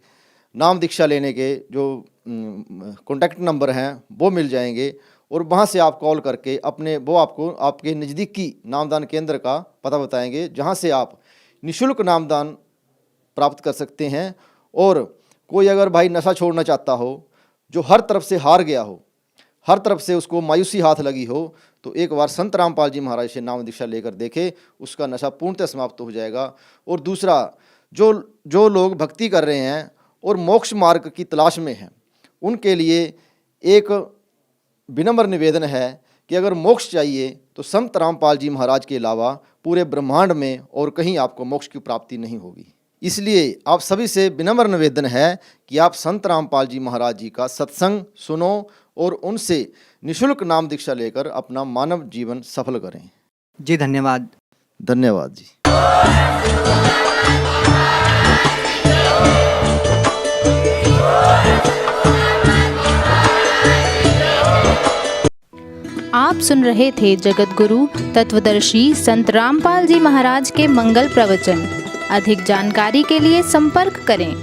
नाम दीक्षा लेने के जो कॉन्टैक्ट नंबर हैं वो मिल जाएंगे। और वहाँ से आप कॉल करके वो आपको आपके नज़दीकी नामदान केंद्र का पता बताएंगे, जहाँ से आप निःशुल्क नामदान प्राप्त कर सकते हैं। और कोई अगर भाई नशा छोड़ना चाहता हो, जो हर तरफ से हार गया हो, हर तरफ से उसको मायूसी हाथ लगी हो, तो एक बार संत रामपाल जी महाराज से नाम दीक्षा लेकर देखे, उसका नशा पूर्णतः समाप्त हो जाएगा। और दूसरा, जो लोग भक्ति कर रहे हैं और मोक्ष मार्ग की तलाश में हैं, उनके लिए एक विनम्र निवेदन है कि अगर मोक्ष चाहिए तो संत रामपाल जी महाराज के अलावा पूरे ब्रह्मांड में और कहीं आपको मोक्ष की प्राप्ति नहीं होगी। इसलिए आप सभी से विनम्र निवेदन है कि आप संत रामपाल जी महाराज जी का सत्संग सुनो और उनसे निःशुल्क नाम दीक्षा लेकर अपना मानव जीवन सफल करें। जी धन्यवाद। धन्यवाद जी। आप सुन रहे थे जगत गुरु तत्वदर्शी संत रामपाल जी महाराज के मंगल प्रवचन। अधिक जानकारी के लिए संपर्क करें